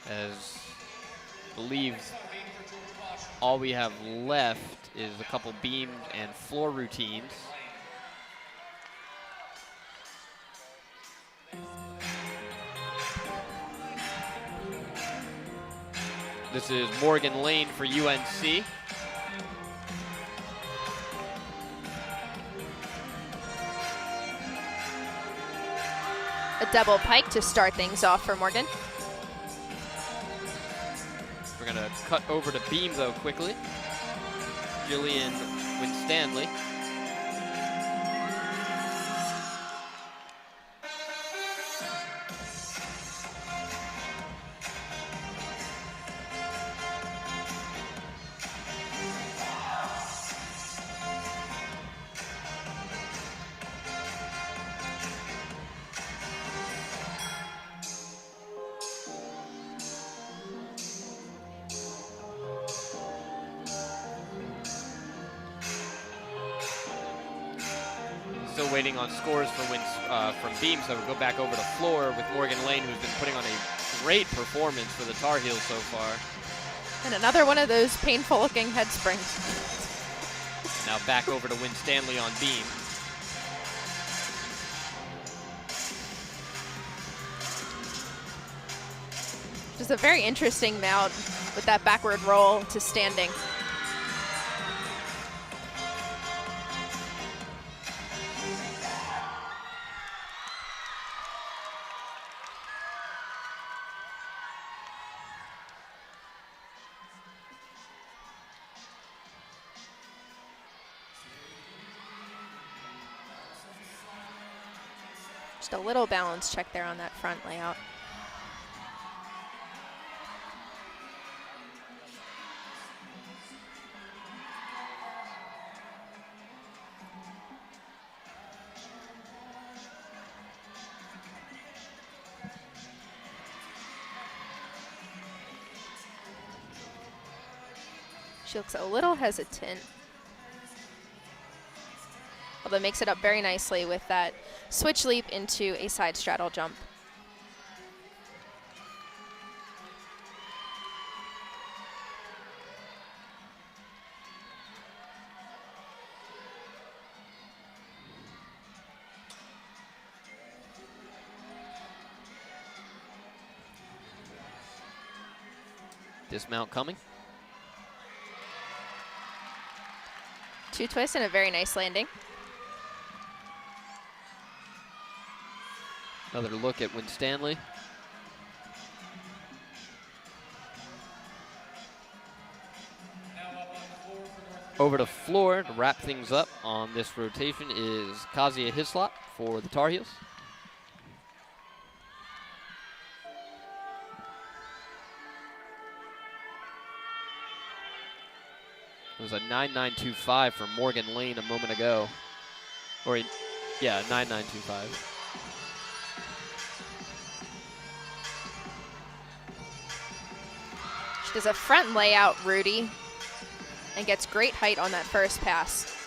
As I believe all we have left is a couple beam and floor routines. This is Morgan Lane for UNC. A double pike to start things off for Morgan. We're going to cut over to beam, though, quickly. Jillian Winstanley. Still waiting on scores from beam, so we'll go back over to floor with Morgan Lane, who's been putting on a great performance for the Tar Heels so far. And another one of those painful-looking head springs. Now back over to Winstanley on beam. Just a very interesting mount with that backward roll to standing. Just a little balance check there on that front layout. She looks a little hesitant, although makes it up very nicely with that switch leap into a side straddle jump. Dismount coming. Two twists and a very nice landing. Another look at Winstanley. Over to floor to wrap things up on this rotation is Kasia Hislop for the Tar Heels. It was a 9.925 for Morgan Lane a moment ago. Yeah, 9.925. She does a front layout, Rudy, and gets great height on that first pass.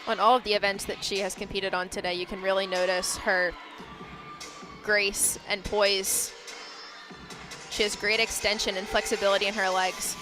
On all of the events that she has competed on today, you can really notice her grace and poise. She has great extension and flexibility in her legs.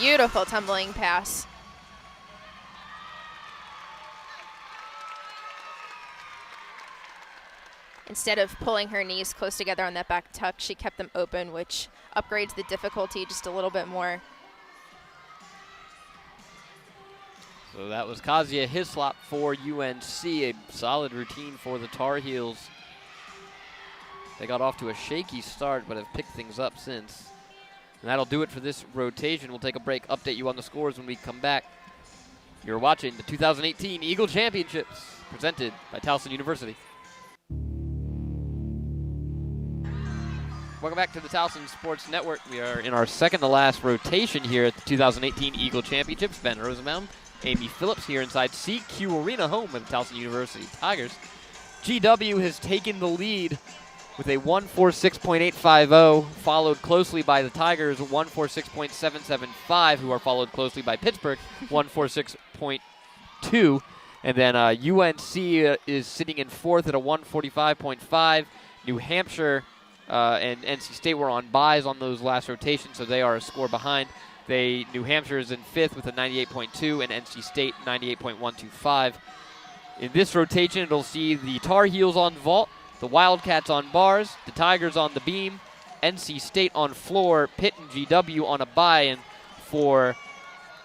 Beautiful tumbling pass. Instead of pulling her knees close together on that back tuck, she kept them open, which upgrades the difficulty just a little bit more. So that was Kasia Hislop for UNC, a solid routine for the Tar Heels. They got off to a shaky start, but have picked things up since. And that'll do it for this rotation. We'll take a break, update you on the scores when we come back. You're watching the 2018 Eagle Championships, presented by Towson University. Welcome back to the Towson Sports Network. We are in our second to last rotation here at the 2018 Eagle Championships. Ben Rosenbaum, Amy Phillips here inside SECU Arena, home of the Towson University Tigers. GW has taken the lead with a 146.850, followed closely by the Tigers, 146.775, who are followed closely by Pittsburgh, 146.2. And then UNC is sitting in fourth at a 145.5. New Hampshire and NC State were on byes on those last rotations, so they are a score behind. New Hampshire is in fifth with a 98.2, and NC State 98.125. In this rotation, it'll see the Tar Heels on vault, the Wildcats on bars, the Tigers on the beam, NC State on floor, Pitt and GW on a bye. And for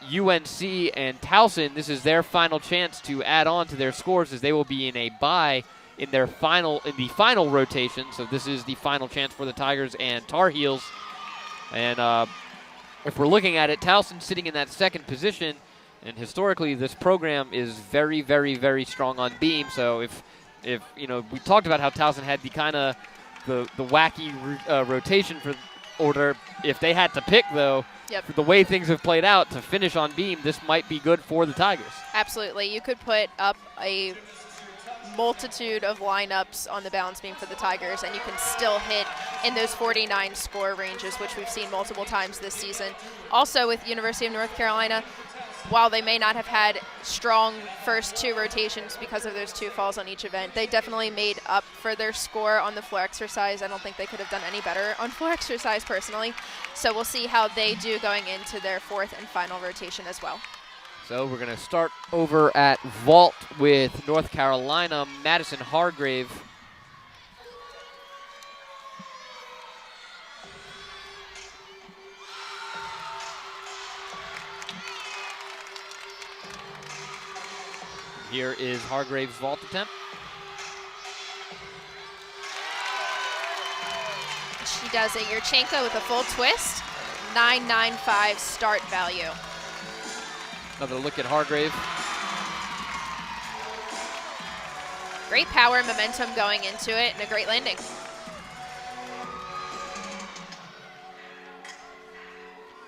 UNC and Towson, this is their final chance to add on to their scores, as they will be in a bye in the final rotation. So this is the final chance for the Tigers and Tar Heels. And if we're looking at it, Towson sitting in that second position, and historically this program is very, very, very strong on beam. So if you know, we talked about how Towson had the kind of the wacky rotation for order. If they had to pick, though, for the way things have played out, to finish on beam, this might be good for the Tigers. Absolutely. You could put up a multitude of lineups on the balance beam for the Tigers, and you can still hit in those 49 score ranges, which we've seen multiple times this season. Also with University of North Carolina, while they may not have had strong first 2 rotations because of those 2 falls on each event, they definitely made up for their score on the floor exercise. I don't think they could have done any better on floor exercise personally. So we'll see how they do going into their 4th and final rotation as well. So we're going to start over at vault with North Carolina, Madison Hargrave. Here is Hargrave's vault attempt. She does a Yurchenko with a full twist, 995 start value. Another look at Hargrave. Great power and momentum going into it, and a great landing.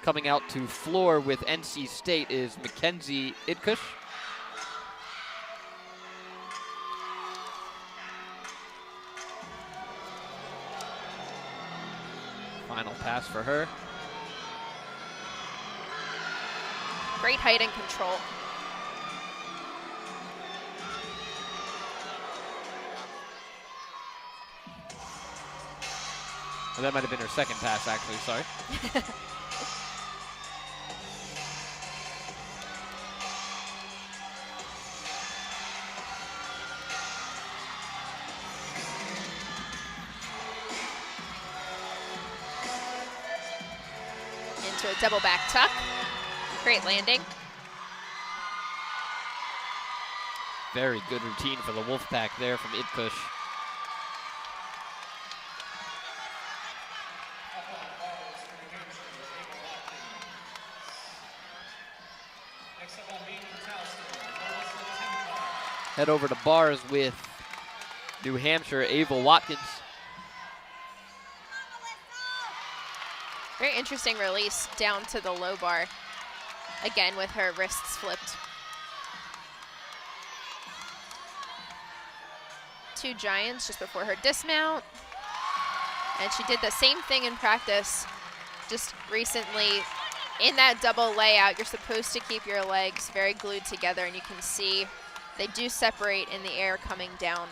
Coming out to floor with NC State is Mackenzie Idkush. Final pass for her. Great height and control. Well, that might have been her second pass, actually, sorry. Into a double back tuck. Great landing. Very good routine for the Wolfpack there from Idkush. Head over to bars with New Hampshire, Ava Watkins. Very interesting release down to the low bar. Again with her wrists flipped. 2 giants just before her dismount. And she did the same thing in practice just recently. In that double layout, you're supposed to keep your legs very glued together, and you can see they do separate in the air coming down.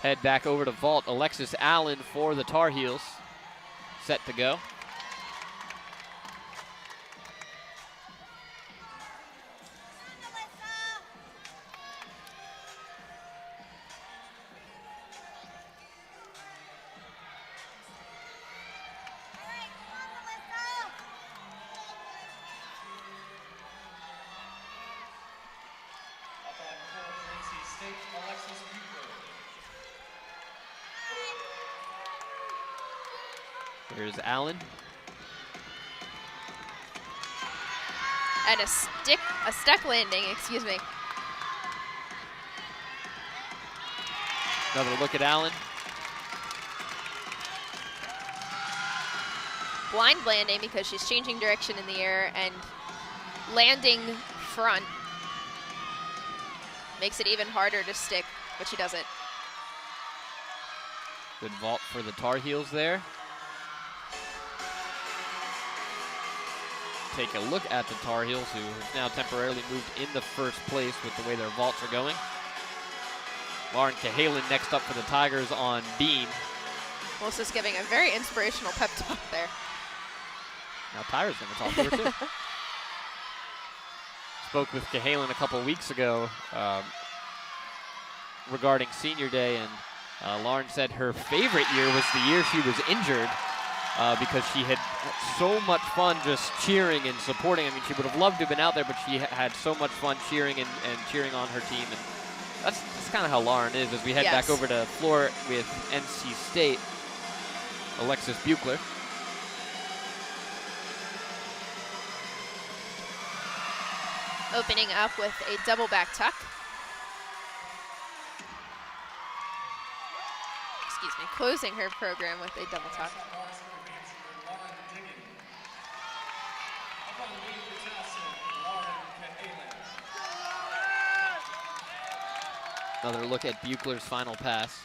Head back over to vault. Alexis Allen for the Tar Heels. Set to go. Here's Allen. And a stuck landing, excuse me. Another look at Allen. Blind landing because she's changing direction in the air, and landing front makes it even harder to stick, but she does it. Good vault for the Tar Heels there. Take a look at the Tar Heels, who have now temporarily moved into first place with the way their vaults are going. Lauren Cahalan next up for the Tigers on beam. Melissa's giving a very inspirational pep talk there. Now Tyra's going to talk to her too. Spoke with Cahalan a couple weeks ago regarding senior day, and Lauren said her favorite year was the year she was injured. Because she had so much fun just cheering and supporting. I mean, she would have loved to have been out there, but she had so much fun cheering and cheering on her team. And that's kind of how Lauren is. As we head back over to floor with NC State, Alexis Buechler. Opening up with a double back tuck. Excuse me, closing her program with a double tuck. Another look at Buechler's final pass.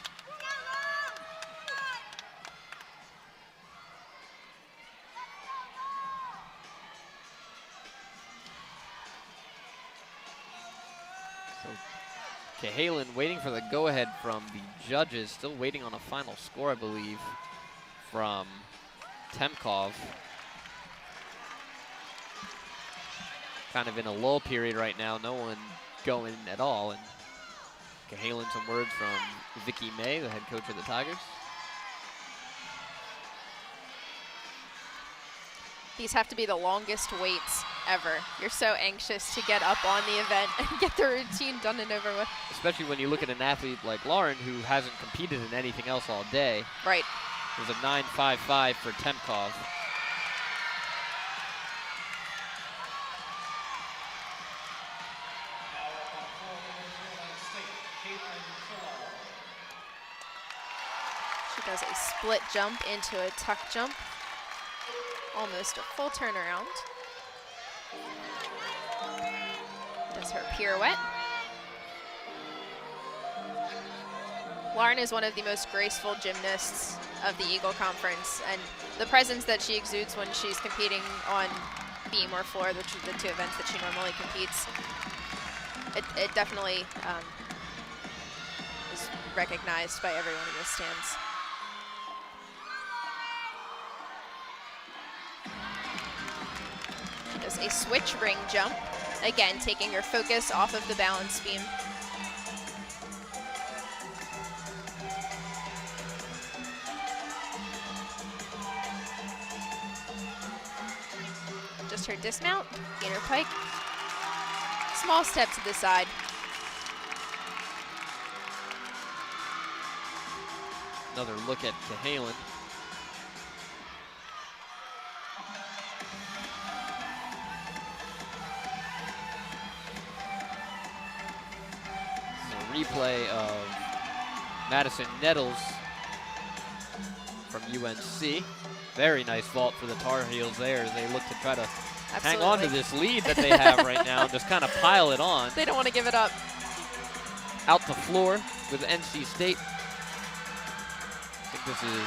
Cahalan waiting for the go-ahead from the judges. Still waiting on a final score, I believe, from Temkov. Kind of in a lull period right now. No one going at all. And Cahalan, some words from Vicky May, the head coach of the Tigers. These have to be the longest waits ever. You're so anxious to get up on the event and get the routine done and over with. Especially when you look at an athlete like Lauren, who hasn't competed in anything else all day. Right. It was a 9.55 for Temkov. She does a split jump into a tuck jump. Almost a full turnaround. Does her pirouette. Lauren is one of the most graceful gymnasts of the Eagle Conference, and the presence that she exudes when she's competing on beam or floor, which are the two events that she normally competes, it definitely is recognized by everyone in the stands. She does a switch ring jump, again taking her focus off of the balance beam. Just her dismount, gainer pike, small step to the side. Another look at Cahalan. Replay of Madison Nettles from UNC. Very nice vault for the Tar Heels there as they look to try to hang on to this lead that they have right now and just kind of pile it on. They don't want to give it up. Out the floor with NC State. I think this is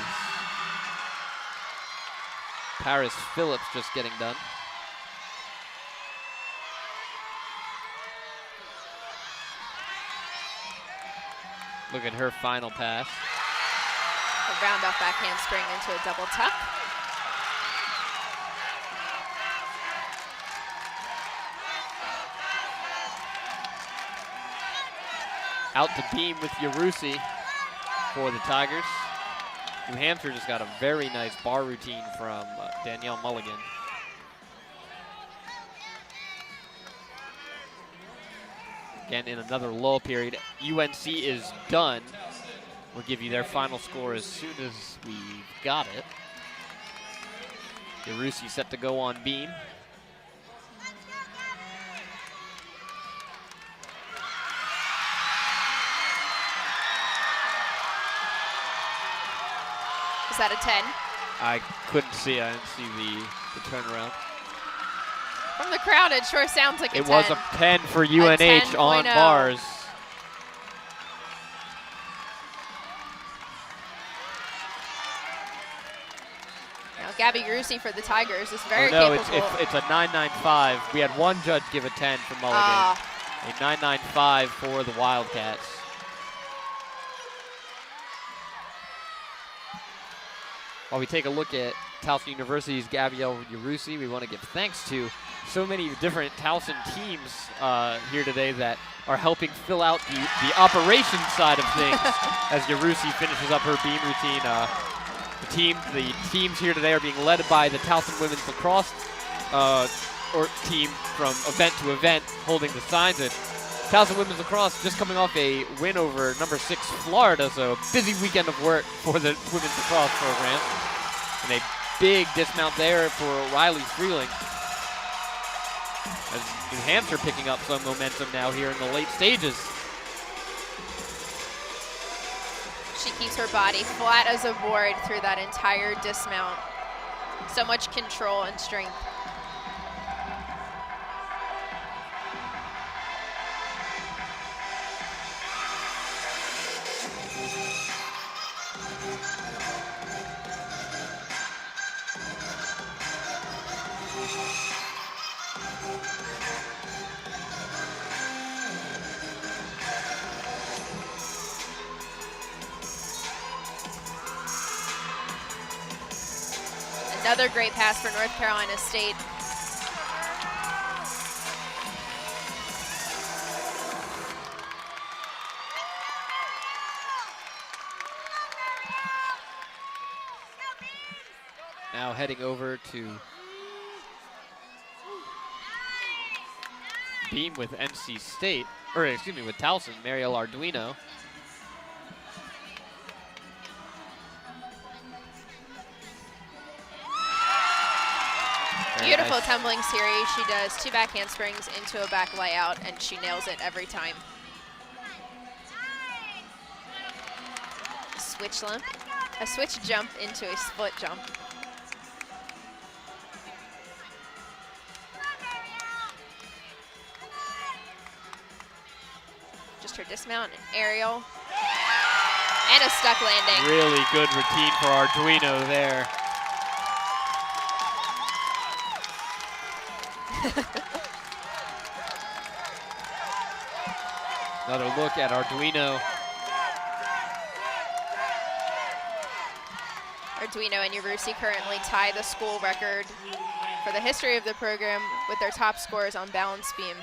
Paris Phillips just getting done. Look at her final pass. A round off back handspring into a double tuck. Out to beam with Yarusi for the Tigers. New Hampshire just got a very nice bar routine from Danielle Mulligan. Again, in another lull period, UNC is done. We'll give you their final score as soon as we've got it. Yarusi set to go on beam. Is that a 10? I couldn't see. I didn't see the turnaround. From the crowd, it sure sounds like a 10. It was a 10 for UNH on bars. Now, Gabby Grusi for the Tigers is very capable. It's a 9.95. We had one judge give a 10 for Mulligan. A 9.95 for the Wildcats. While we take a look at Towson University's Gabrielle Yarusi, we want to give thanks to so many different Towson teams here today that are helping fill out the operations side of things as Yarusi finishes up her beam routine. The teams here today are being led by the Towson women's lacrosse team from event to event, holding the signs. And Towson women's lacrosse just coming off a win over number 6 Florida, so busy weekend of work for the women's lacrosse program. And a big dismount there for Riley Freeling. As New Hampshire picking up some momentum now here in the late stages. She keeps her body flat as a board through that entire dismount. So much control and strength. Another great pass for North Carolina State. Now heading over to Beam with NC State, or excuse me, with Towson, Mariel Arduino. Beautiful nice. tumbling series. She does 2 back handsprings into a back layout, and she nails it every time. Switch limp. A switch jump into a split jump. Just her dismount, and aerial, and a stuck landing. Really good routine for Arduino there. Another look at Arduino. Arduino and Yarusi currently tie the school record for the history of the program with their top scores on balance beam.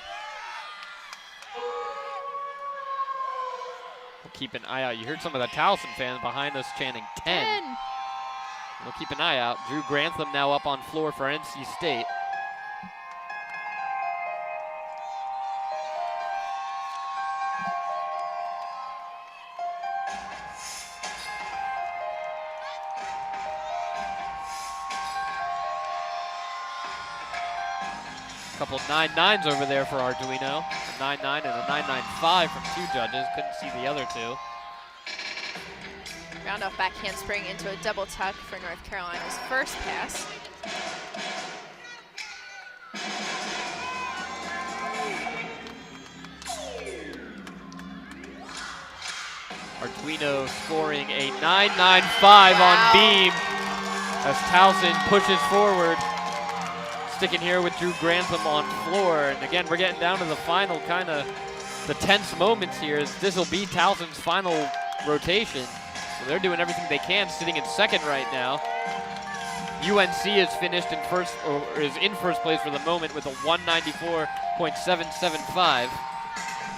We'll keep an eye out. You heard some of the Towson fans behind us chanting 10. We'll keep an eye out. Drew Grantham now up on floor for NC State. Couple 9.9s over there for Arduino. A 9.9 and a 9.95 from 2 judges. Couldn't see the other 2. Round off back handspring into a double tuck for North Carolina's first pass. Arduino scoring a 9.95 on beam as Towson pushes forward. Sticking here with Drew Grantham on floor. And again, we're getting down to the final kind of the tense moments here as this will be Towson's final rotation. So they're doing everything they can, sitting in second right now. UNC is finished in first, or is in first place for the moment with a 194.775.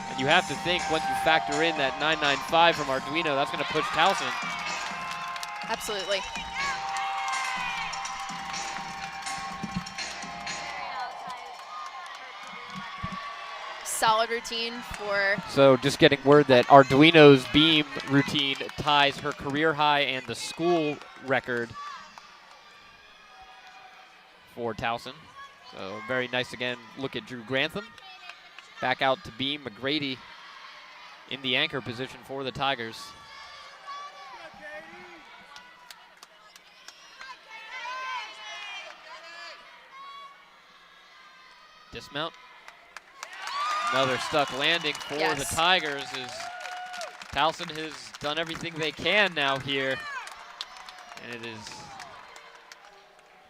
And you have to think once you factor in that 9.95 from Arduino, that's going to push Towson. Absolutely. Solid routine for... So just getting word that Arduino's beam routine ties her career high and the school record for Towson. So very nice again. Look at Drew Grantham. Back out to beam. McGrady in the anchor position for the Tigers. Dismount. Another stuck landing for the Tigers as Towson has done everything they can now here. And it has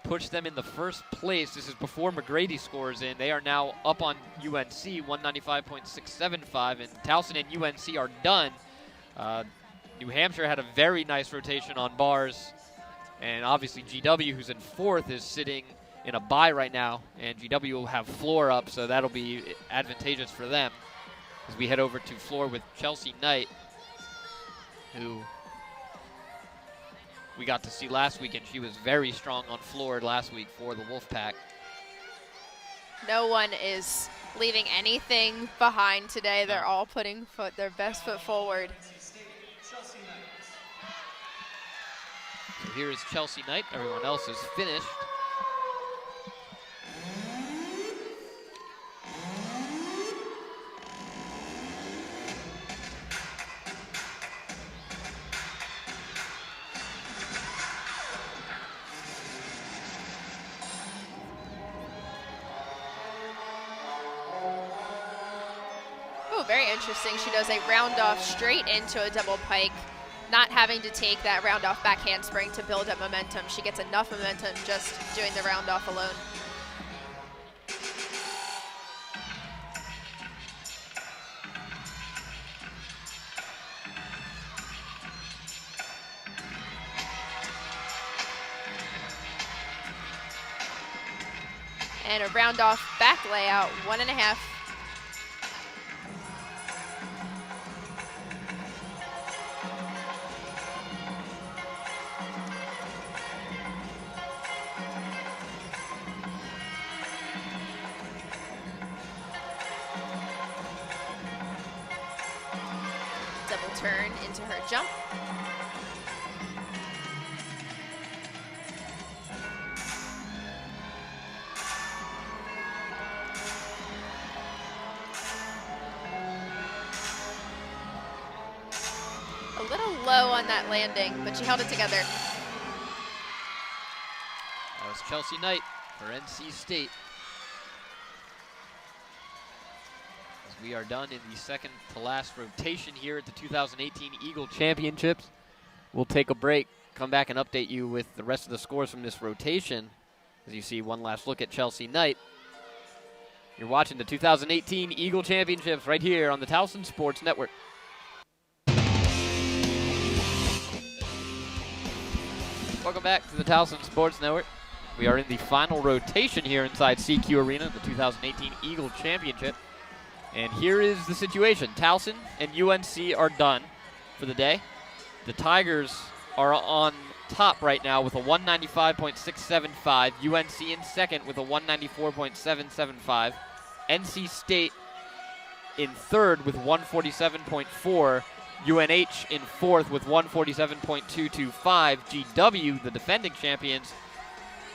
pushed them in the first place. This is before McGrady scores in. They are now up on UNC, 195.675, and Towson and UNC are done. New Hampshire had a very nice rotation on bars. And obviously GW, who's in fourth, is sitting in a bye right now, and GW will have floor up, so that'll be advantageous for them as we head over to floor with Chelsea Knight, who we got to see last week, and she was very strong on floor last week for the Wolfpack. No one is leaving anything behind today. They're all putting their best foot forward. So here is Chelsea Knight. Everyone else is finished. Very interesting. She does a round off straight into a double pike, not having to take that round off back handspring to build up momentum. She gets enough momentum just doing the round off alone. And a round off back layout, 1.5. Double turn into her jump. A little low on that landing, but she held it together. That was Chelsea Knight for NC State. As we are done in the second to last rotation here at the 2018 Eagle Championships. We'll take a break, come back and update you with the rest of the scores from this rotation. As you see one last look at Chelsea Knight. You're watching the 2018 Eagle Championships right here on the Towson Sports Network. Welcome back to the Towson Sports Network. We are in the final rotation here inside SECU Arena, the 2018 Eagle Championship. And here is the situation. Towson and UNC are done for the day. The Tigers are on top right now with a 195.675. UNC in second with a 194.775. NC State in third with 147.4. UNH in fourth with 147.225. GW, the defending champions,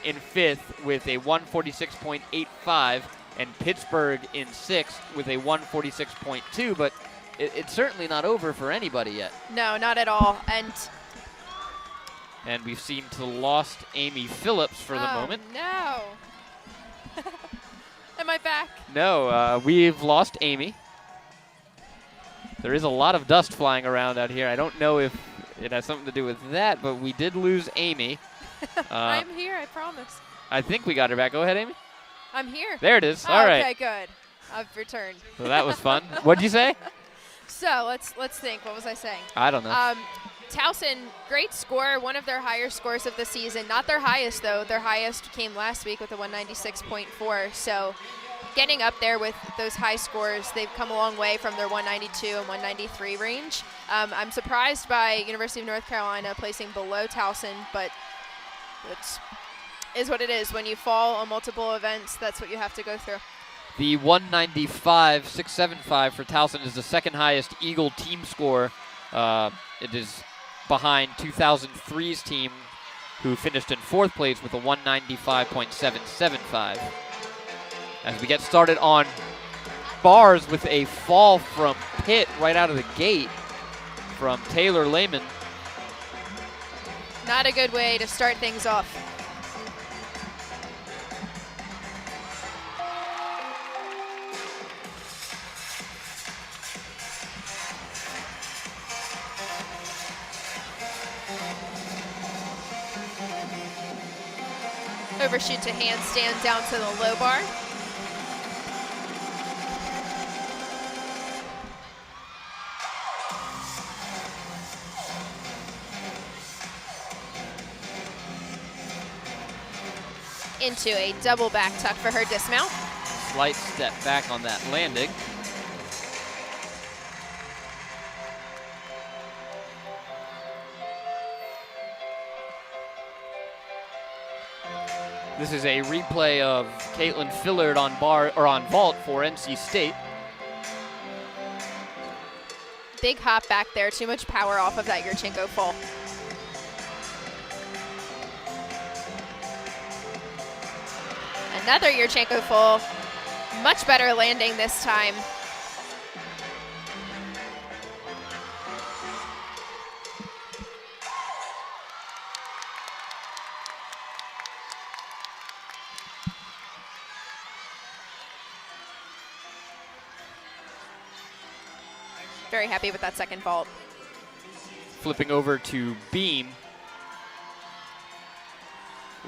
in fifth with a 146.85. And Pittsburgh in sixth with a 146.2. But it's certainly not over for anybody yet. No, not at all. And we've seemed to lost Amy Phillips for the moment. No. Am I back? No, we've lost Amy. There is a lot of dust flying around out here. I don't know if it has something to do with that, but we did lose Amy. I'm here, I promise. I think we got her back. Go ahead, Amy. I'm here. There it is. All right. Okay, good. I've returned. So that was fun. What'd you say? So let's think. What was I saying? I don't know. Towson, great score, one of their higher scores of the season. Not their highest, though. Their highest came last week with a 196.4. So getting up there with those high scores, they've come a long way from their 192 and 193 range. I'm surprised by University of North Carolina placing below Towson, but it is what it is. When you fall on multiple events, that's what you have to go through. The 195.675 for Towson is the second highest Eagle team score. It is behind 2003's team, who finished in fourth place with a 195.775. As we get started on bars with a fall from Pitt right out of the gate from Taylor Lehman. Not a good way to start things off. Overshoot to handstand down to the low bar. Into a double back tuck for her dismount. Slight step back on that landing. This is a replay of Caitlin Fillard on bar or on vault for NC State. Big hop back there, too much power off of that Yurchenko fall. Another Yurchenko fall, much better landing this time. Very happy with that second vault. Flipping over to beam.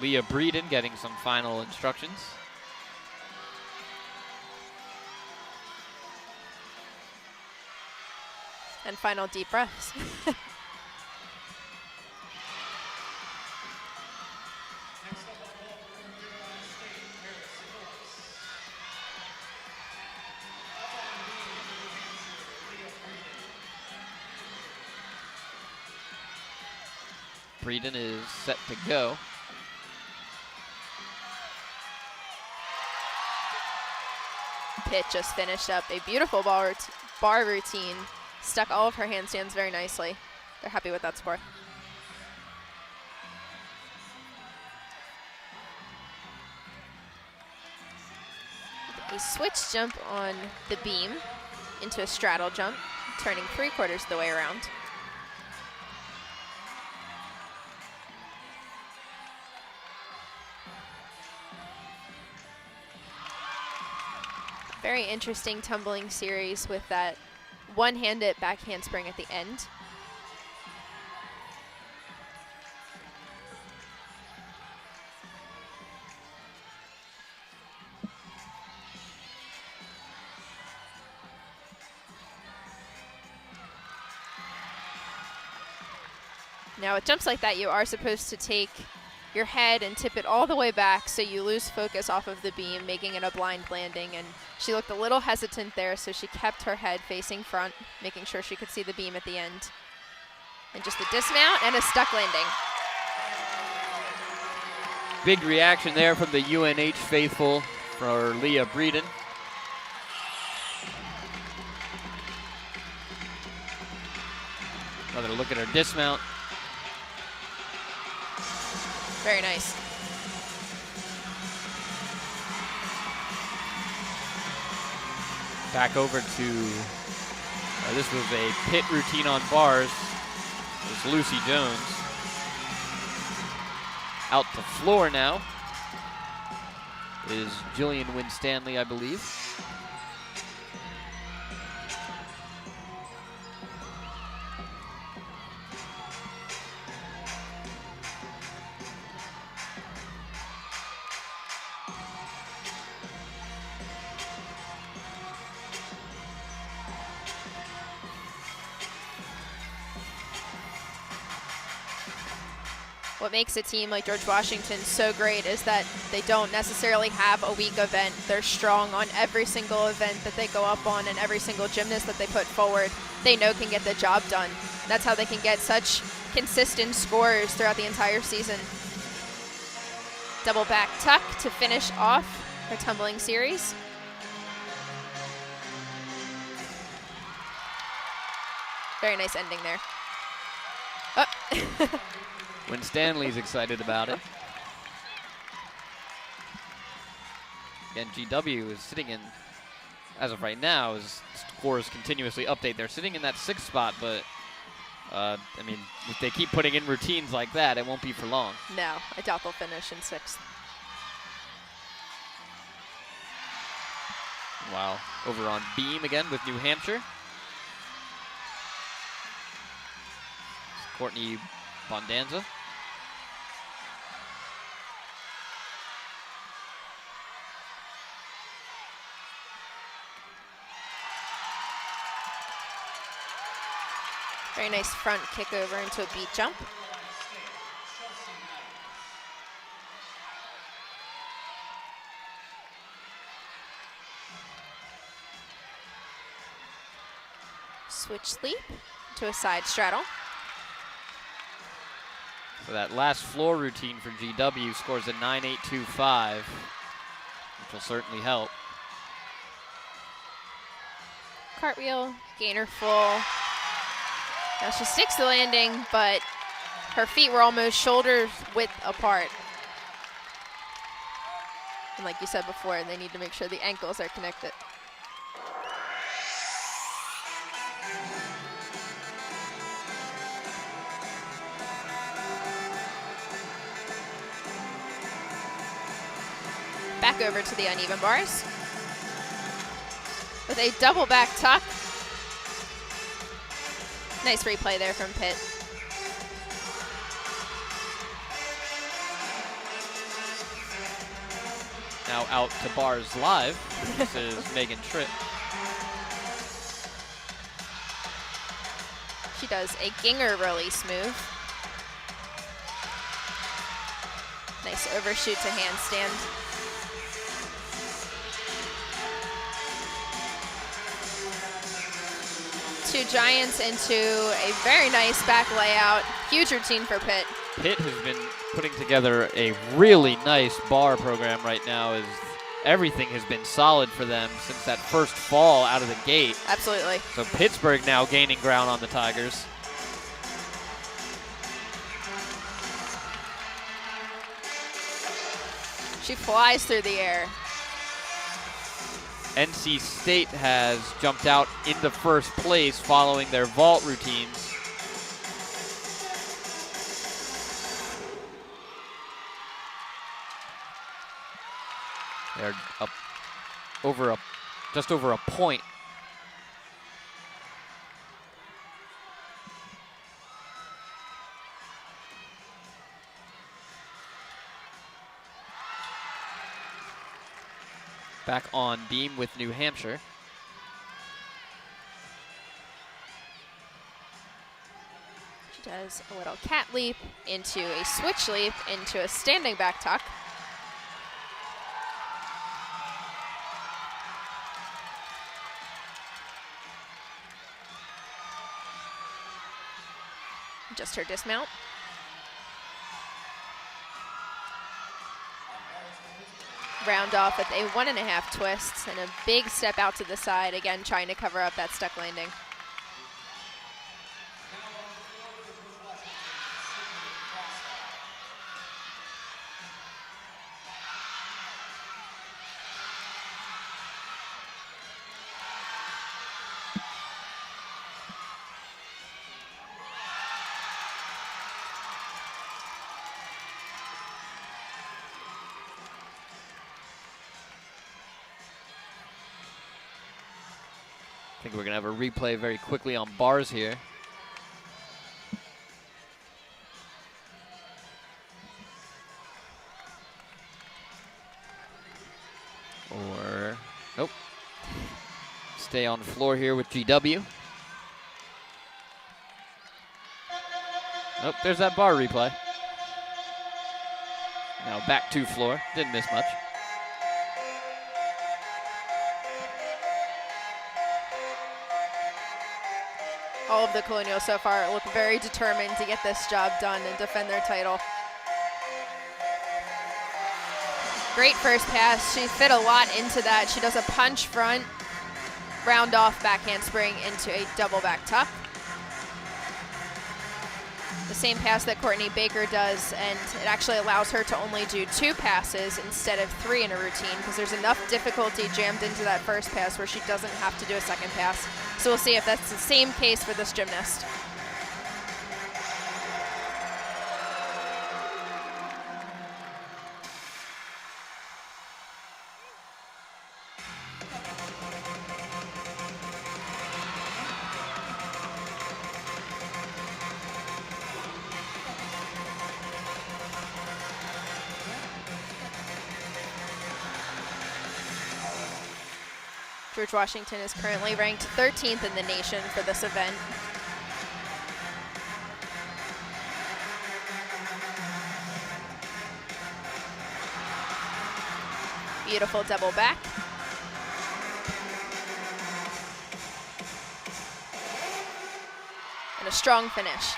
Leah Breeden getting some final instructions. And final deep breaths. Breeden is set to go. Pitt just finished up a beautiful bar routine. Stuck all of her handstands very nicely. They're happy with that score. A switch jump on the beam into a straddle jump, turning 3/4 of the way around. Very interesting tumbling series with that one-handed back handspring at the end. Now with jumps like that, you are supposed to take your head and tip it all the way back so you lose focus off of the beam, making it a blind landing. And she looked a little hesitant there, so she kept her head facing front, making sure she could see the beam at the end. And just a dismount and a stuck landing. Big reaction there from the UNH faithful for Leah Breeden. Another look at her dismount. Very nice. Back over to, this was a Pitt routine on bars. It's Lucy Jones. Out to floor now is Jillian Winstanley, I believe. What makes a team like George Washington so great is that they don't necessarily have a weak event. They're strong on every single event that they go up on, and every single gymnast that they put forward, they know can get the job done. That's how they can get such consistent scores throughout the entire season. Double back tuck to finish off her tumbling series. Very nice ending there. Oh. When Stanley's excited about it. Again, GW is sitting in, as of right now, as scores continuously update, they're sitting in that 6th spot, but I mean, if they keep putting in routines like that, it won't be for long. No, I doubt they'll finish in 6th. Wow, over on beam again with New Hampshire. Courtney Bondanza. Very nice front kick over into a beat jump. Switch leap to a side straddle. So that last floor routine for GW scores a 9.825, which will certainly help. Cartwheel, gainer full. Now she sticks the landing, but her feet were almost shoulder width apart. And like you said before, they need to make sure the ankles are connected. Back over to the uneven bars with a double back tuck. Nice replay there from Pitt. Now out to bars live. This is Megan Tripp. She does a Ginger release move. Nice overshoot to handstand. Two giants into a very nice back layout. Huge routine for Pitt. Pitt has been putting together a really nice bar program right now, as everything has been solid for them since that first fall out of the gate. Absolutely. So Pittsburgh now gaining ground on the Tigers. She flies through the air. NC State has jumped out into first place following their vault routines. They're up just over a point. Back on beam with New Hampshire. She does a little cat leap into a switch leap into a standing back tuck. Just her dismount. Round off with a 1.5 twists and a big step out to the side, again trying to cover up that stuck landing. I think we're going to have a replay very quickly on bars here. Or, nope. Stay on the floor here with GW. Nope, there's that bar replay. Now back to floor, didn't miss much. All of the Colonials so far look very determined to get this job done and defend their title. Great first pass. She fit a lot into that. She does a punch front, round off back handspring into a double back tuck. The same pass that Courtney Baker does, and it actually allows her to only do 2 passes instead of 3 in a routine because there's enough difficulty jammed into that first pass where she doesn't have to do a second pass. So we'll see if that's the same case for this gymnast. George Washington is currently ranked 13th in the nation for this event. Beautiful double back. And a strong finish.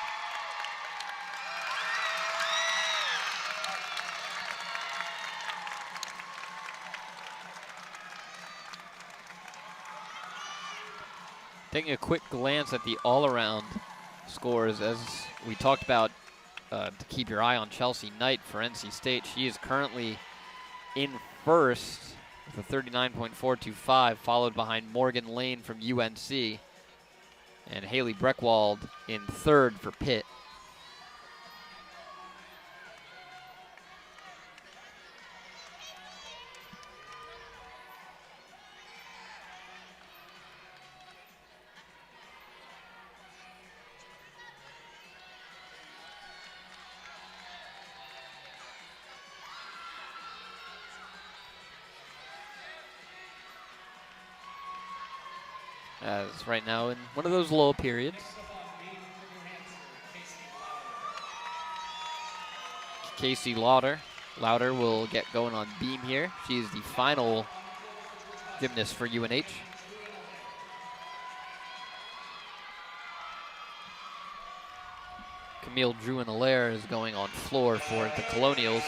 Taking a quick glance at the all-around scores, as we talked about, to keep your eye on Chelsea Knight for NC State. She is currently in first with a 39.425, followed behind Morgan Lane from UNC, and Haley Breckwald in third for Pitt. As right now in one of those low periods. Casey Lauder will get going on beam here. She is the final gymnast for UNH. Camille Druin-Allaire is going on floor for the Colonials.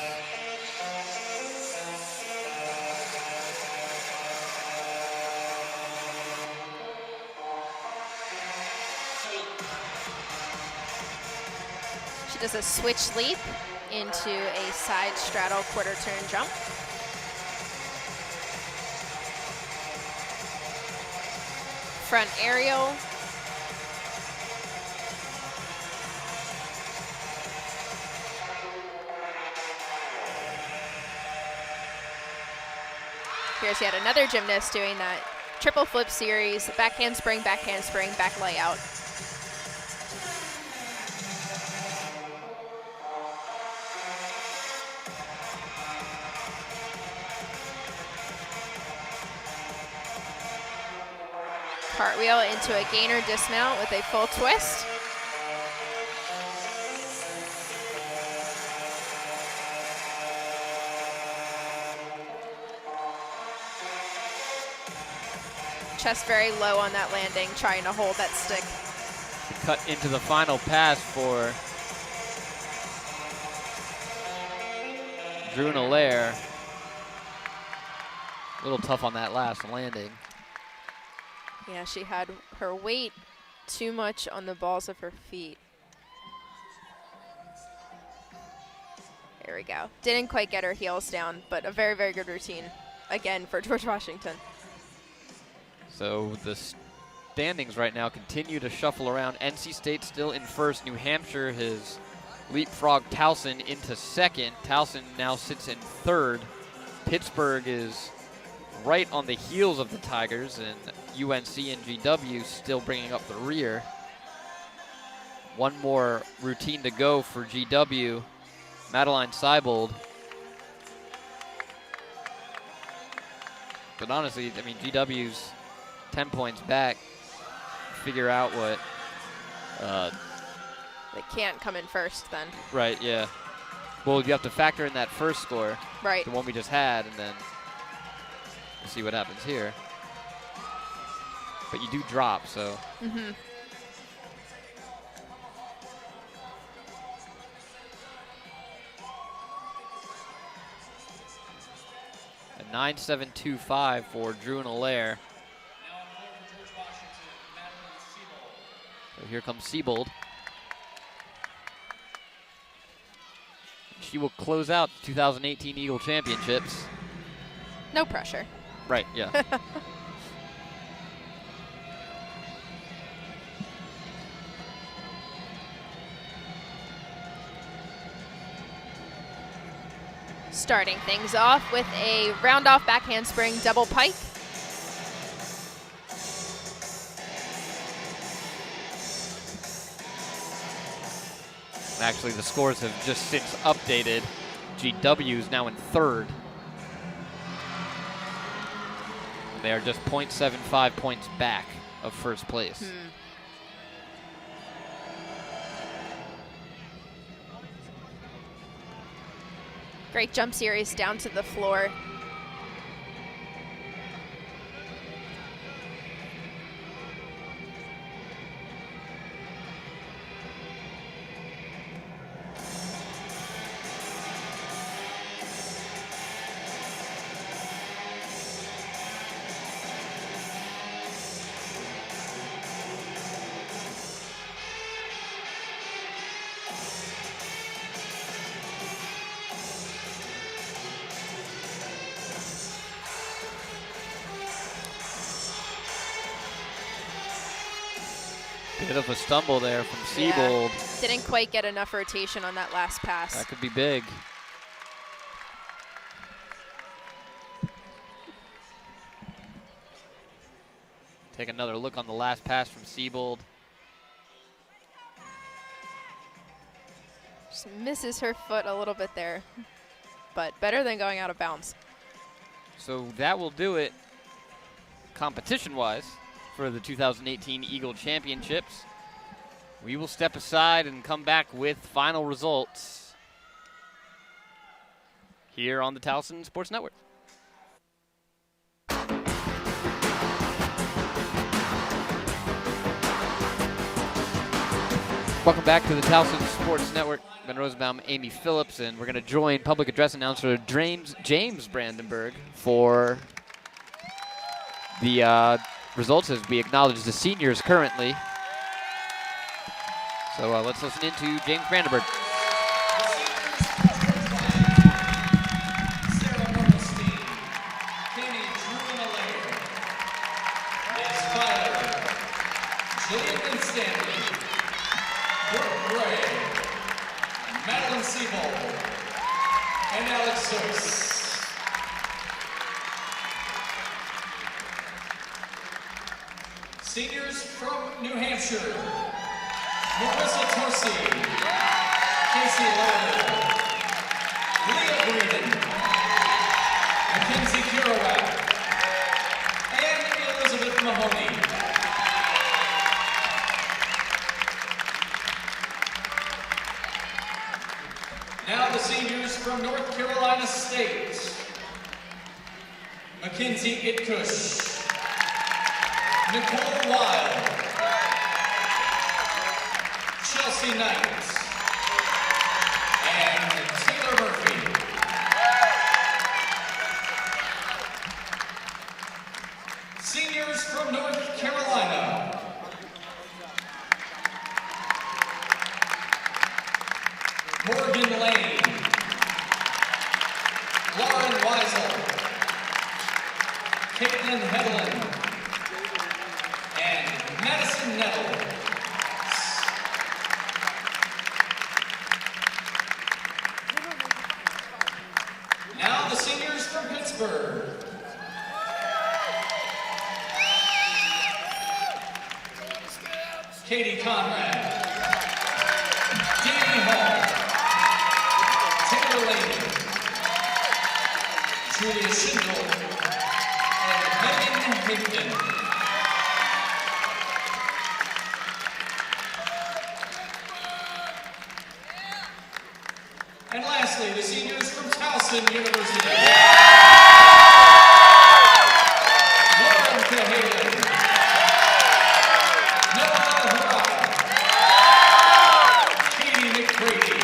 She does a switch leap into a side straddle quarter turn jump. Front aerial. Here's yet another gymnast doing that triple flip series, back handspring, back layout. Cartwheel into a gainer dismount with a full twist. Chest very low on that landing, trying to hold that stick. Cut into the final pass for Druin-Allaire. A little tough on that last landing. Yeah, she had her weight too much on the balls of her feet. There we go. Didn't quite get her heels down, but a very, very good routine, again, for George Washington. So the standings right now continue to shuffle around. NC State still in first. New Hampshire has leapfrogged Towson into second. Towson now sits in third. Pittsburgh is right on the heels of the Tigers, and UNC and GW still bringing up the rear. One more routine to go for GW. Madeline Seibold. But honestly, I mean, GW's 10 points back. Figure out what. They can't come in first then. Right, yeah. Well, you have to factor in that first score. Right. The one we just had, and then we'll see what happens here. But you do drop, so. Mm-hmm. A 9.725 for Druin-Allaire. So here comes Seibold. She will close out the 2018 Eagle Championships. No pressure. Right, yeah. Starting things off with a round off back handspring double pike. Actually, the scores have just since updated. GW is now in third. They are just 0.75 points back of first place. Great jump series down to the floor. Bit of a stumble there from Seibold. Yeah, didn't quite get enough rotation on that last pass. That could be big. Take another look on the last pass from Seibold. Just misses her foot a little bit there, but better than going out of bounds. So that will do it competition-wise for the 2018 Eagle Championships. We will step aside and come back with final results here on the Towson Sports Network. Welcome back to the Towson Sports Network. Ben Rosenbaum, Amy Phillips, and we're going to join public address announcer James Brandenburg for the results as we acknowledge the seniors currently. So let's listen in to James Brandenburg. And Alex Soos. Seniors from New Hampshire, Marissa Torsi, Casey Lowell, Leah Breeden, Mackenzie Kirawat, and Elizabeth Mahoney. Now the seniors from North Carolina State, Mackenzie Itkush, Nicole Wild, Chelsea Knight, and Taylor Murphy. Seniors from North Carolina, Morgan Lane, Lauren Weisel, Caitlin Hedlund, and Madison Nettle. Now the seniors from Pittsburgh. Katie Conrad, Danny Hall, Taylor Lane, Julia Schindel, and Megan Higdon. And lastly, the seniors from Towson University. Lauren Cahalan, Noah Hurrah, Katie McBrady,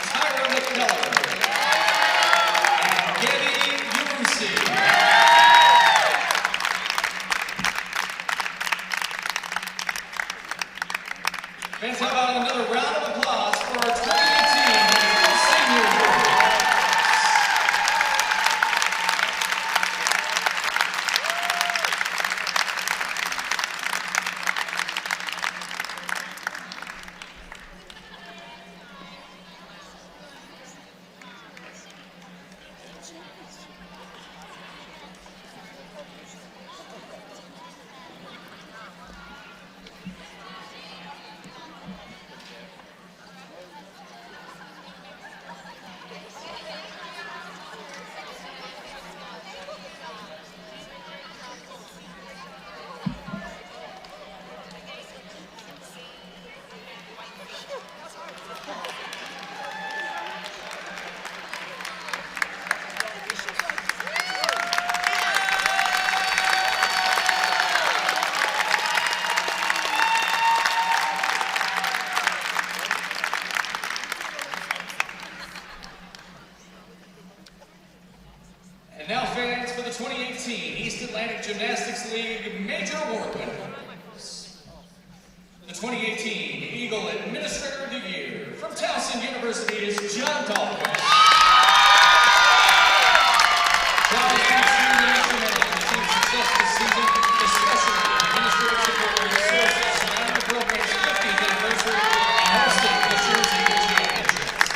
Tyra McKellar, and Gabby Urusi. Fans, how about another round of applause for our 2018 seniors? And now fans, for the 2018 East Atlantic Gymnastics League Major Award winners. The 2018 EAGL Administrator of the Year from Towson University is John Dalton. John is extremely instrumental in the team's success this season, especially administrative support and resources surrounding the program's 50th anniversary and hosting this year's EAGL Championships.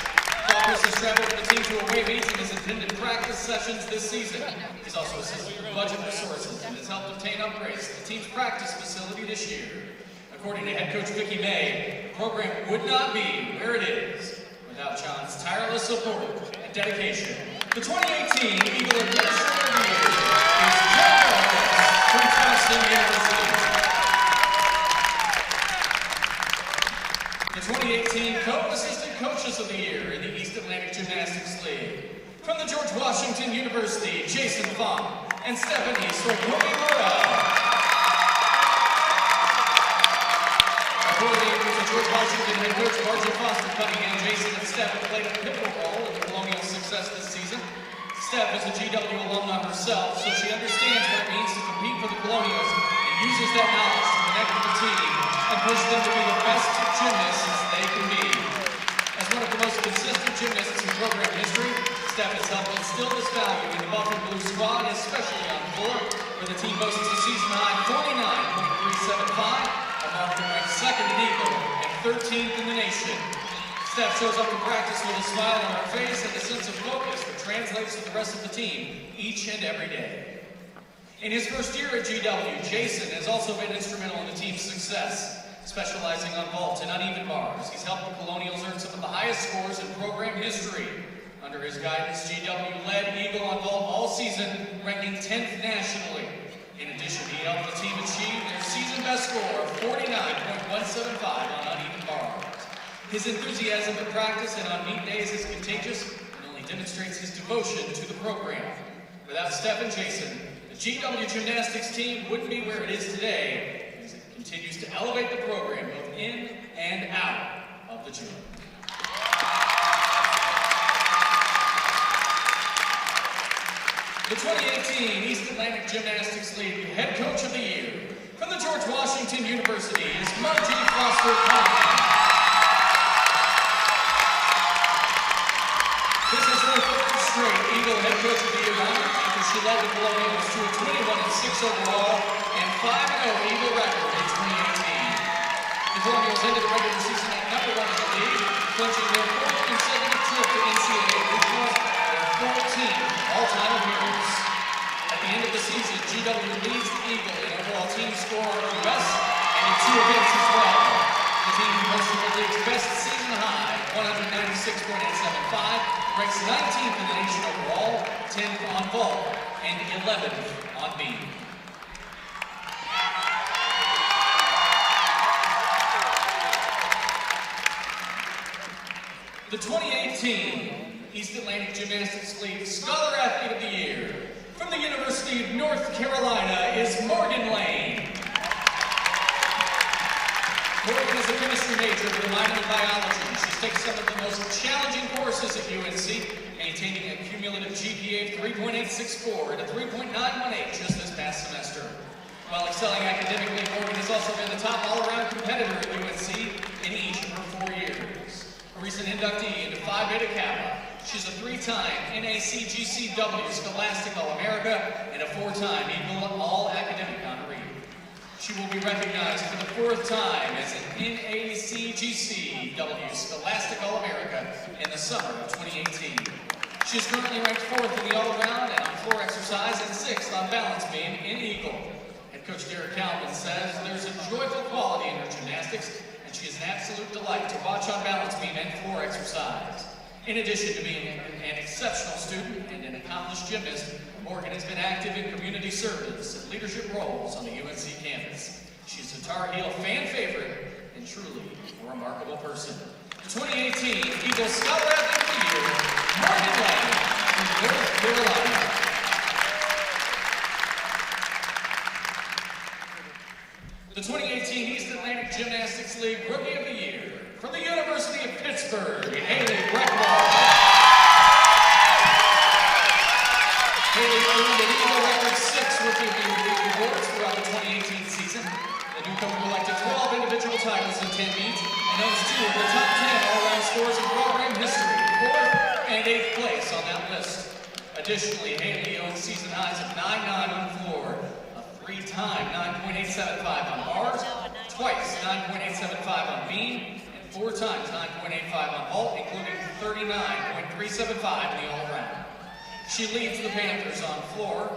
Focus has traveled with the team to away meets and has attended practice sessions this season. He's also assisted with budget resources and has helped obtain upgrades to the team's practice facility this year. According to head coach Vicki May, the program would not be where it is without John's tireless support and dedication. The 2018 EAGL Administrator of the Year is John Dalton from Towson University. The 2018 Co-Assistant Coaches of the Year in the East Atlantic Gymnastics League. From the George Washington University, Jason Fong and Stephanie Sorgoni-Morel. According Foster Cunningham, Jason, and Steph have played a pivotal role in the Colonials' success this season. Steph is a GW alumna herself, so she understands what it means to compete for the Colonials and uses that knowledge to connect with the team and push them to be the best gymnasts they can be. As one of the most consistent gymnasts in program history, Steph has helped instill this value in the Buffalo Blue squad, especially on floor, where the team boasts a season-high 49.375, a mark that ranks second in EAGL and 13th in the nation. Steph shows up to practice with a smile on her face and a sense of focus that translates to the rest of the team each and every day. In his first year at GW, Jason has also been instrumental in the team's success, specializing on vault and uneven bars. He's helped the Colonials earn some of the highest scores in program history. Under his guidance, GW led EAGL on vault all season, ranking 10th nationally. In addition, he helped the team achieve their season best score of 49.175 on uneven bars. His enthusiasm at practice and on meet days is contagious and only demonstrates his devotion to the program. Without Steph and Jason, the GW Gymnastics team wouldn't be where it is today, as it continues to elevate the program both in and out of the gym. The 2018 East Atlantic Gymnastics League Head Coach of the Year from the George Washington University is Margie Foster Cunningham. This is her third straight EAGL Head Coach of the Year honor after she led the Colonials to a 21-6 overall and 5-0 EAGL record in 2018. The Colonials ended the regular season at number 1 in the league, clinching their fourth consecutive trip to NCAA regionals and 14th all-time appearance. At the end of the season, GW leads the EAGL in overall team score in the US and in 2 events as well. The team posted the league's best season high, 196.875, ranks 19th in the nation overall, 10th on vault, and 11th on beam. The 2018 East Atlantic Gymnastics League Scholar Athlete of the Year from the University of North Carolina is Morgan Lane. Morgan is a chemistry major with a minor in biology. She's taken some of the most challenging courses at UNC, maintaining a cumulative GPA of 3.864 and a 3.918 just this past semester. While excelling academically, Morgan has also been the top all-around competitor at UNC in each of her 4 years. A recent inductee into Phi Beta Kappa, she's a 3-time NACGCW Scholastic All-America and a 4-time EAGL All-Academic honoree. She will be recognized for the 4th time as an NACGCW Scholastic All-America in the summer of 2018. She is currently ranked 4th in the all-around and on floor exercise and 6th on balance beam in EAGL. Head coach Derek Calvin says there's a joyful quality in her gymnastics, and she is an absolute delight to watch on balance beam and floor exercise. In addition to being an exceptional student and an accomplished gymnast, Morgan has been active in community service and leadership roles on the UNC campus. She's a Tar Heel fan favorite and truly a remarkable person. The 2018 EAGL Scholar Athlete of the Year, Morgan Lane from North Carolina. The 2018 East Atlantic Gymnastics League Rookie of the Year from the University of Pittsburgh, Haley Breckman. Haley earned an EAGL record 6 Rookie of the Year awards throughout the 2018 season. The newcomer collected 12 individual titles in 10 meets and owns 2 of the top 10 all-around scores in program history, 4th and 8th place on that list. Additionally, Haley owns season highs of 9.9 on floor, a 3-time 9.875 on bars, twice 9.875 on beam, 4 times 9.85 on vault, including 39.375 in the all-around. She leads the Panthers on floor,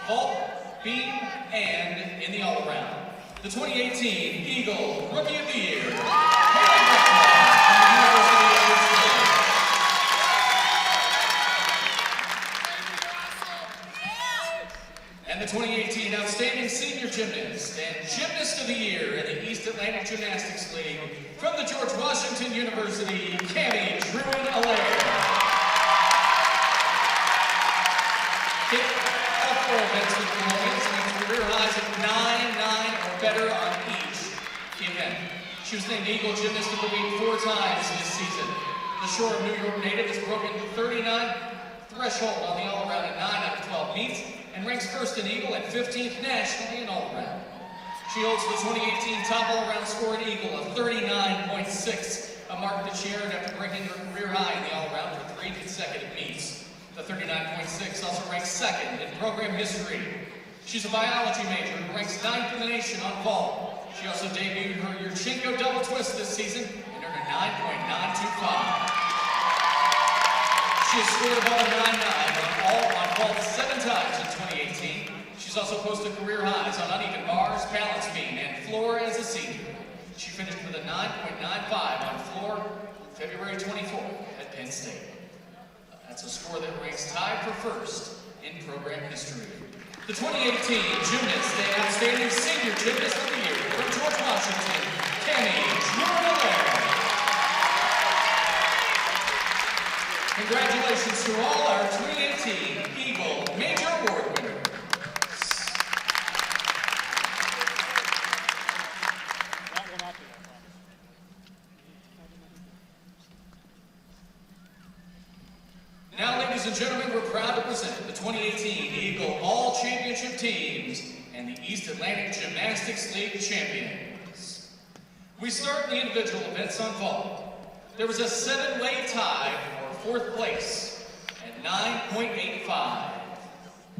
vault, beam, and in the all-around. The 2018 EAGL Rookie of the Year, Haley Breckman from the University of Pittsburgh. And the 2018 Outstanding Senior Gymnast and Gymnast of the Year in the East Atlantic Gymnastics League from the George Washington University, Cammie Druin-Allaire. Hit all 4 events with the Colonials and career highs of 9.9 or better on each event. She was named Eagle Gymnast of the Week 4 times this season. The Shore of New York native has broken the 39 threshold on the all-around in 9 out of 12 meets and ranks first in Eagle and 15th nationally in all-around. She holds the 2018 top all-around score in Eagle of 39.6, a mark that she earned after breaking her career high in the all-around for 3 consecutive meets. The 39.6 also ranks second in program history. She's a biology major and ranks 9th in the nation on vault. She also debuted her Yurchenko double twist this season and earned a 9.925. She has scored above a 9.9 on vault 7 times in 2018. She's also posted career highs on uneven bars, balance beam, and floor as a senior. She finished with a 9.95 on floor February 24th at Penn State. That's a score that ranks tied for first in program history. The 2018 Gymnast and Outstanding Senior Gymnast of the Year from George Washington, Druin-Allaire. Congratulations to all our 2018 Eagle Major Award winners. Now, ladies and gentlemen, we're proud to present the 2018 Eagle All-Championship teams and the East Atlantic Gymnastics League champions. We start the individual events on vault. There was a 7-way tie for 4th place at 9.85.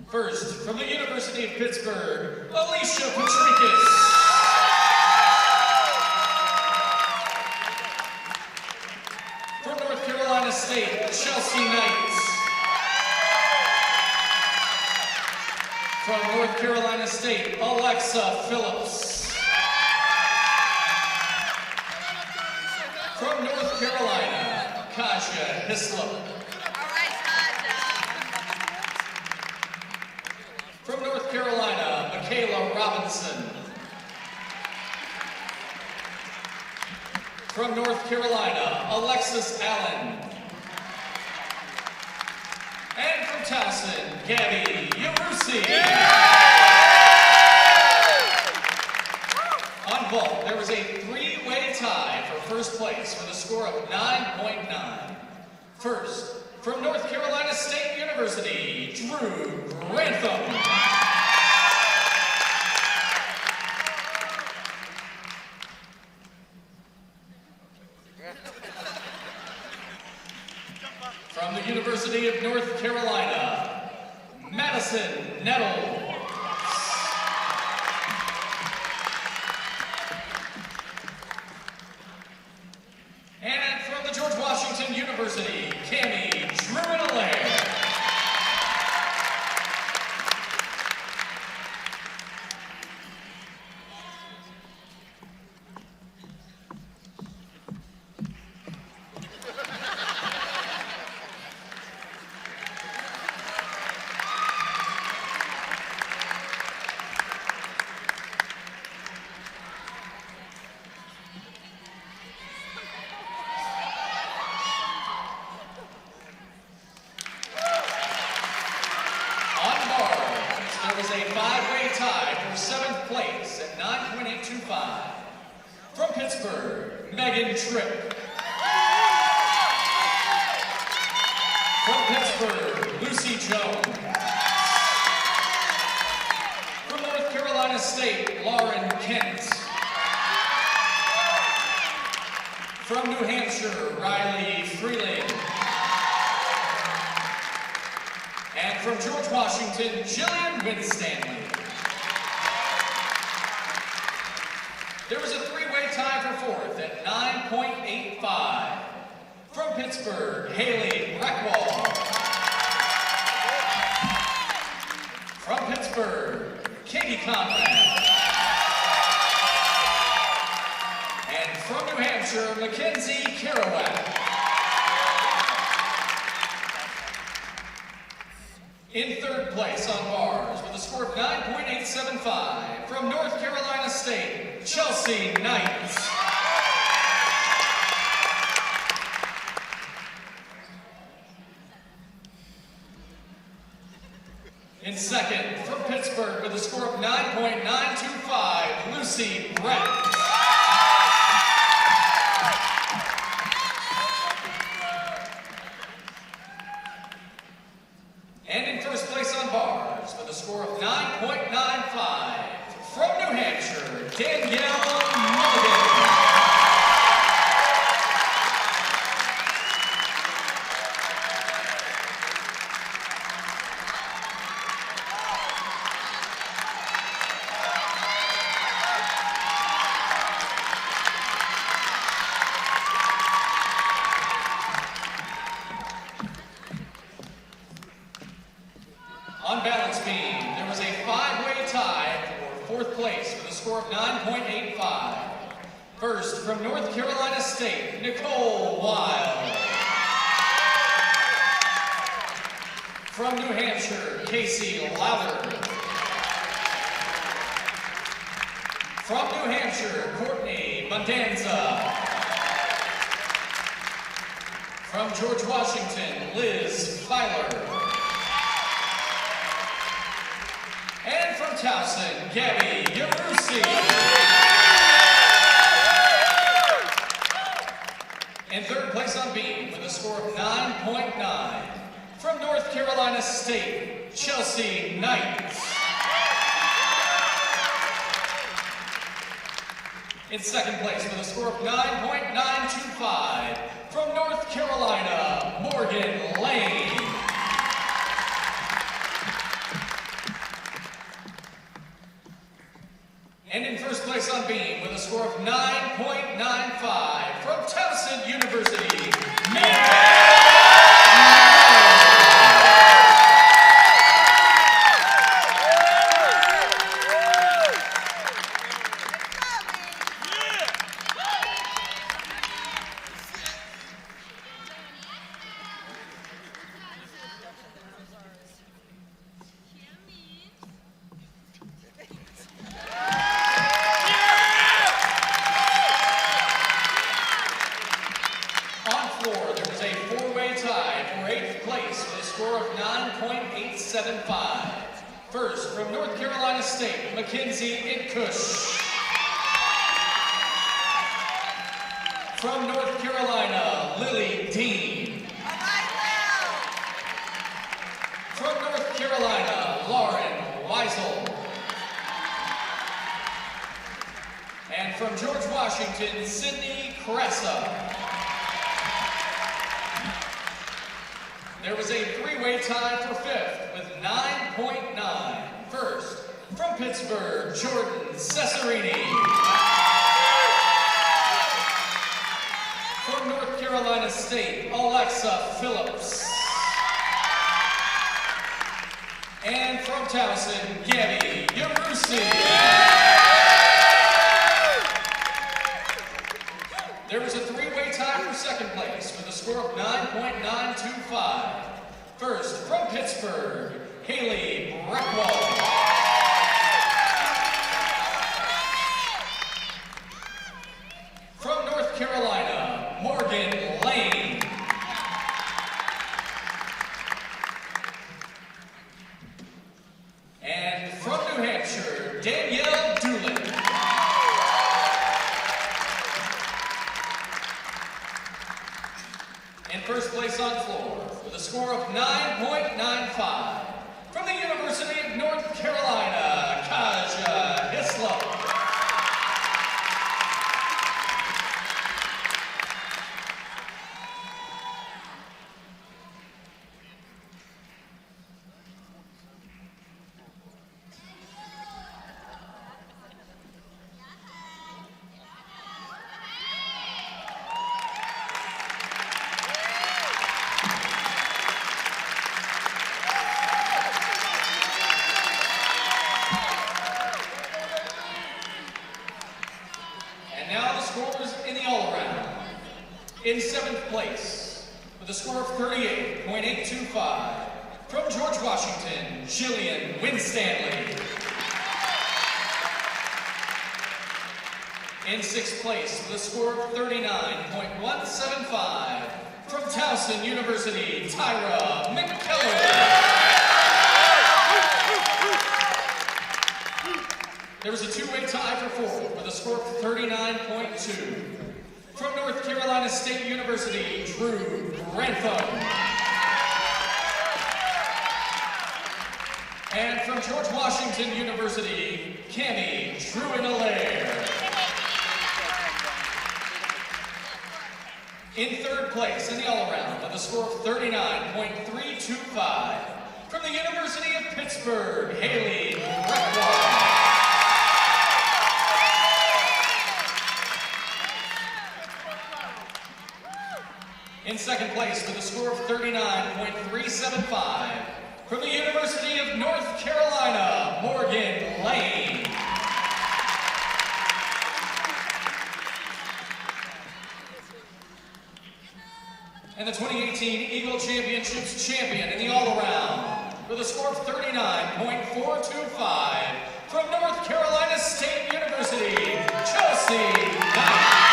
First, from the University of Pittsburgh, Alicia Patricus. From North Carolina State, Chelsea Knight. From North Carolina State, Alexa Phillips. From North Carolina, Kasia Hislop. From North Carolina, Michaela Robinson. From North Carolina, Alexis Allen. And from Towson, Gabby Yarusi. On vault, there was a 3-way tie for first place with a score of 9.9. First, from North Carolina State University, Drew Grantham. From the University of North Carolina, Madison Nettle. And from the George Washington University, Cammie Druin-Allaire. From Pittsburgh, Megan Tripp. From Pittsburgh, Lucy Jones. From North Carolina State, Lauren Kent. From New Hampshire, Riley Freeland. And from George Washington, Jillian Winstanley. There was a 3-way tie for 4th at 9.85. From Pittsburgh, Haley Reckwall. From Pittsburgh, Katie Conrad. And from New Hampshire, Mackenzie Kerouac. In 3rd place on bars with a score of 9.875 from North Carolina State, Chelsea Knight. In 2nd, from Pittsburgh with a score of 9.925, Lucy Brett. of 9.95. From New Hampshire, Danielle Mulligan. On balance beam, there was a five-way tie for fourth place with a score of 9.85. First, from North Carolina State, Nicole Wild. From New Hampshire, Casey Lowther. From New Hampshire, Courtney Bondanza. From George Washington, Liz Filer. And from Towson, Gabby Yarusi. In third place on beam with a score of 9.9. From North Carolina State, Chelsea Knight. In second place with a score of 9.925. From North Carolina, Morgan Lane. And in first place on beam with a score of 9.95 from Towson University, First, from North Carolina State, Mackenzie Itkush. From North Carolina, Lily Dean. From North Carolina, Lauren Weisel. And from George Washington, Sydney Cressa. There was a three-way tie for fifth with 9.9. First, from Pittsburgh, Jordan Cesarini. From North Carolina State, Alexa Phillips. And from Towson, Gabby Yarusi. There was a three-way tie for second place with a score of 9.925. First, from Pittsburgh, Haley Breckwell. From North Carolina, Morgan Lane. And from New Hampshire, Danielle Doolin. In first place on floor with a score of 9.95 from the University of North Carolina, Kaja Hislop. In seventh place, with a score of 38.825, from George Washington, Jillian Winstanley. In sixth place, with a score of 39.175, from Towson University, Tyra McKellar. There was a two-way tie for fourth, with a score of 39.2. From North Carolina State University, Drew Grantham. And from George Washington University, Cami Truin-Allaire. In third place in the all-around with a score of 39.325. From the University of Pittsburgh, Haley Breckwater. In second place with a score of 39.375. From the University of North Carolina, Morgan Lane. And the 2018 Eagle Championships champion in the all-around with a score of 39.425 from North Carolina State University, Chelsea Knight.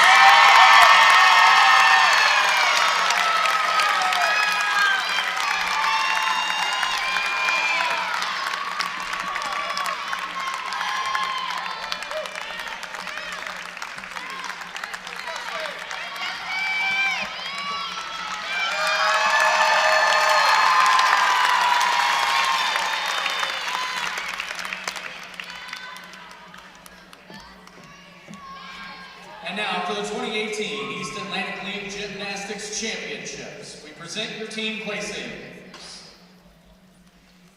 And now for the 2018 East Atlantic League Gymnastics Championships, we present your team placings.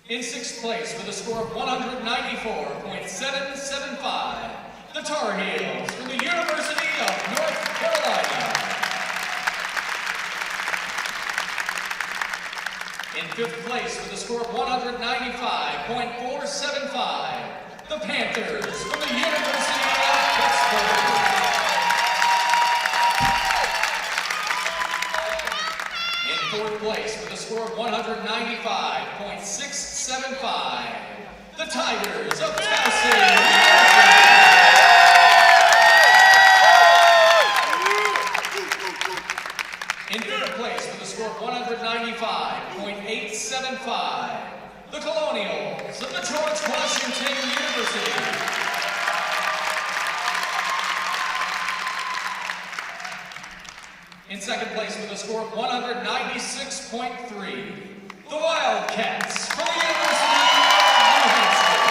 In sixth place with a score of 194.775, the Tar Heels from the University of North Carolina. In fifth place with a score of 195.475, the Panthers from the University of Pittsburgh. In fourth place with a score of 195.675, the Tigers of Towson Athletics. In fifth place with a score of 195.875, the Colonials of the George Washington University. In second place with a score of 196.3, the Wildcats from the University of New Hampshire.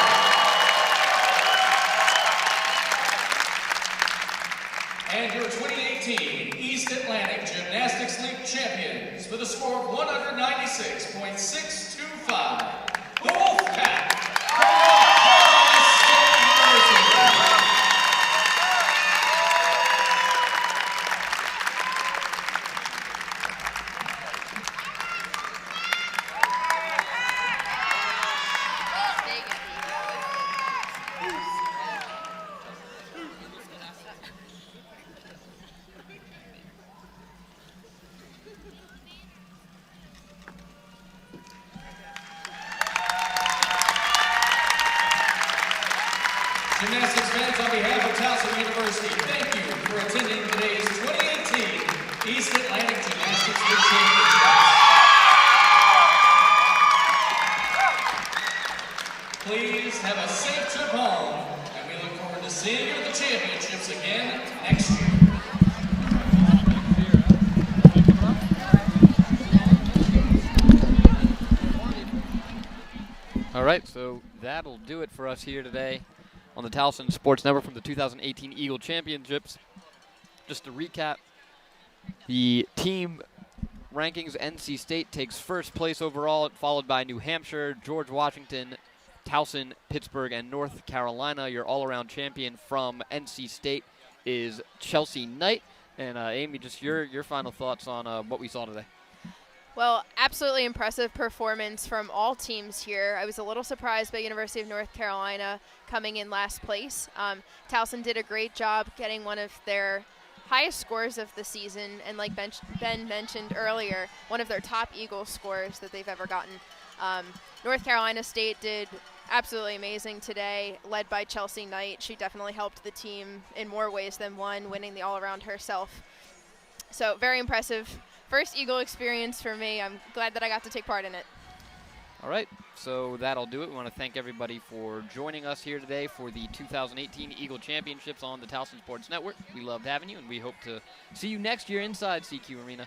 And your 2018 East Atlantic Gymnastics League champions with a score of 196.625, the Wolfpack from North Carolina State University. Gymnastics fans, on behalf of Towson University, thank you for attending today's 2018 East Atlantic Gymnastics League Championships. Please have a safe trip home, and we look forward to seeing you at the championships again next year. All right, so that'll do it for us here today on the Towson Sports Network from the 2018 Eagle Championships. Just to recap, the team rankings: NC State takes first place overall, followed by New Hampshire, George Washington, Towson, Pittsburgh, and North Carolina. Your all-around champion from NC State is Chelsea Knight. And Amy, just your final thoughts on what we saw today. Well, absolutely impressive performance from all teams here. I was a little surprised by University of North Carolina coming in last place. Towson did a great job getting one of their highest scores of the season, and like Ben mentioned earlier, one of their top Eagle scores that they've ever gotten. North Carolina State did absolutely amazing today, led by Chelsea Knight. She definitely helped the team in more ways than one, winning the all-around herself. So very impressive. First Eagle experience for me. I'm glad that I got to take part in it. All right, so that'll do it. We want to thank everybody for joining us here today for the 2018 Eagle Championships on the Towson Sports Network. We loved having you, and we hope to see you next year inside SECU Arena.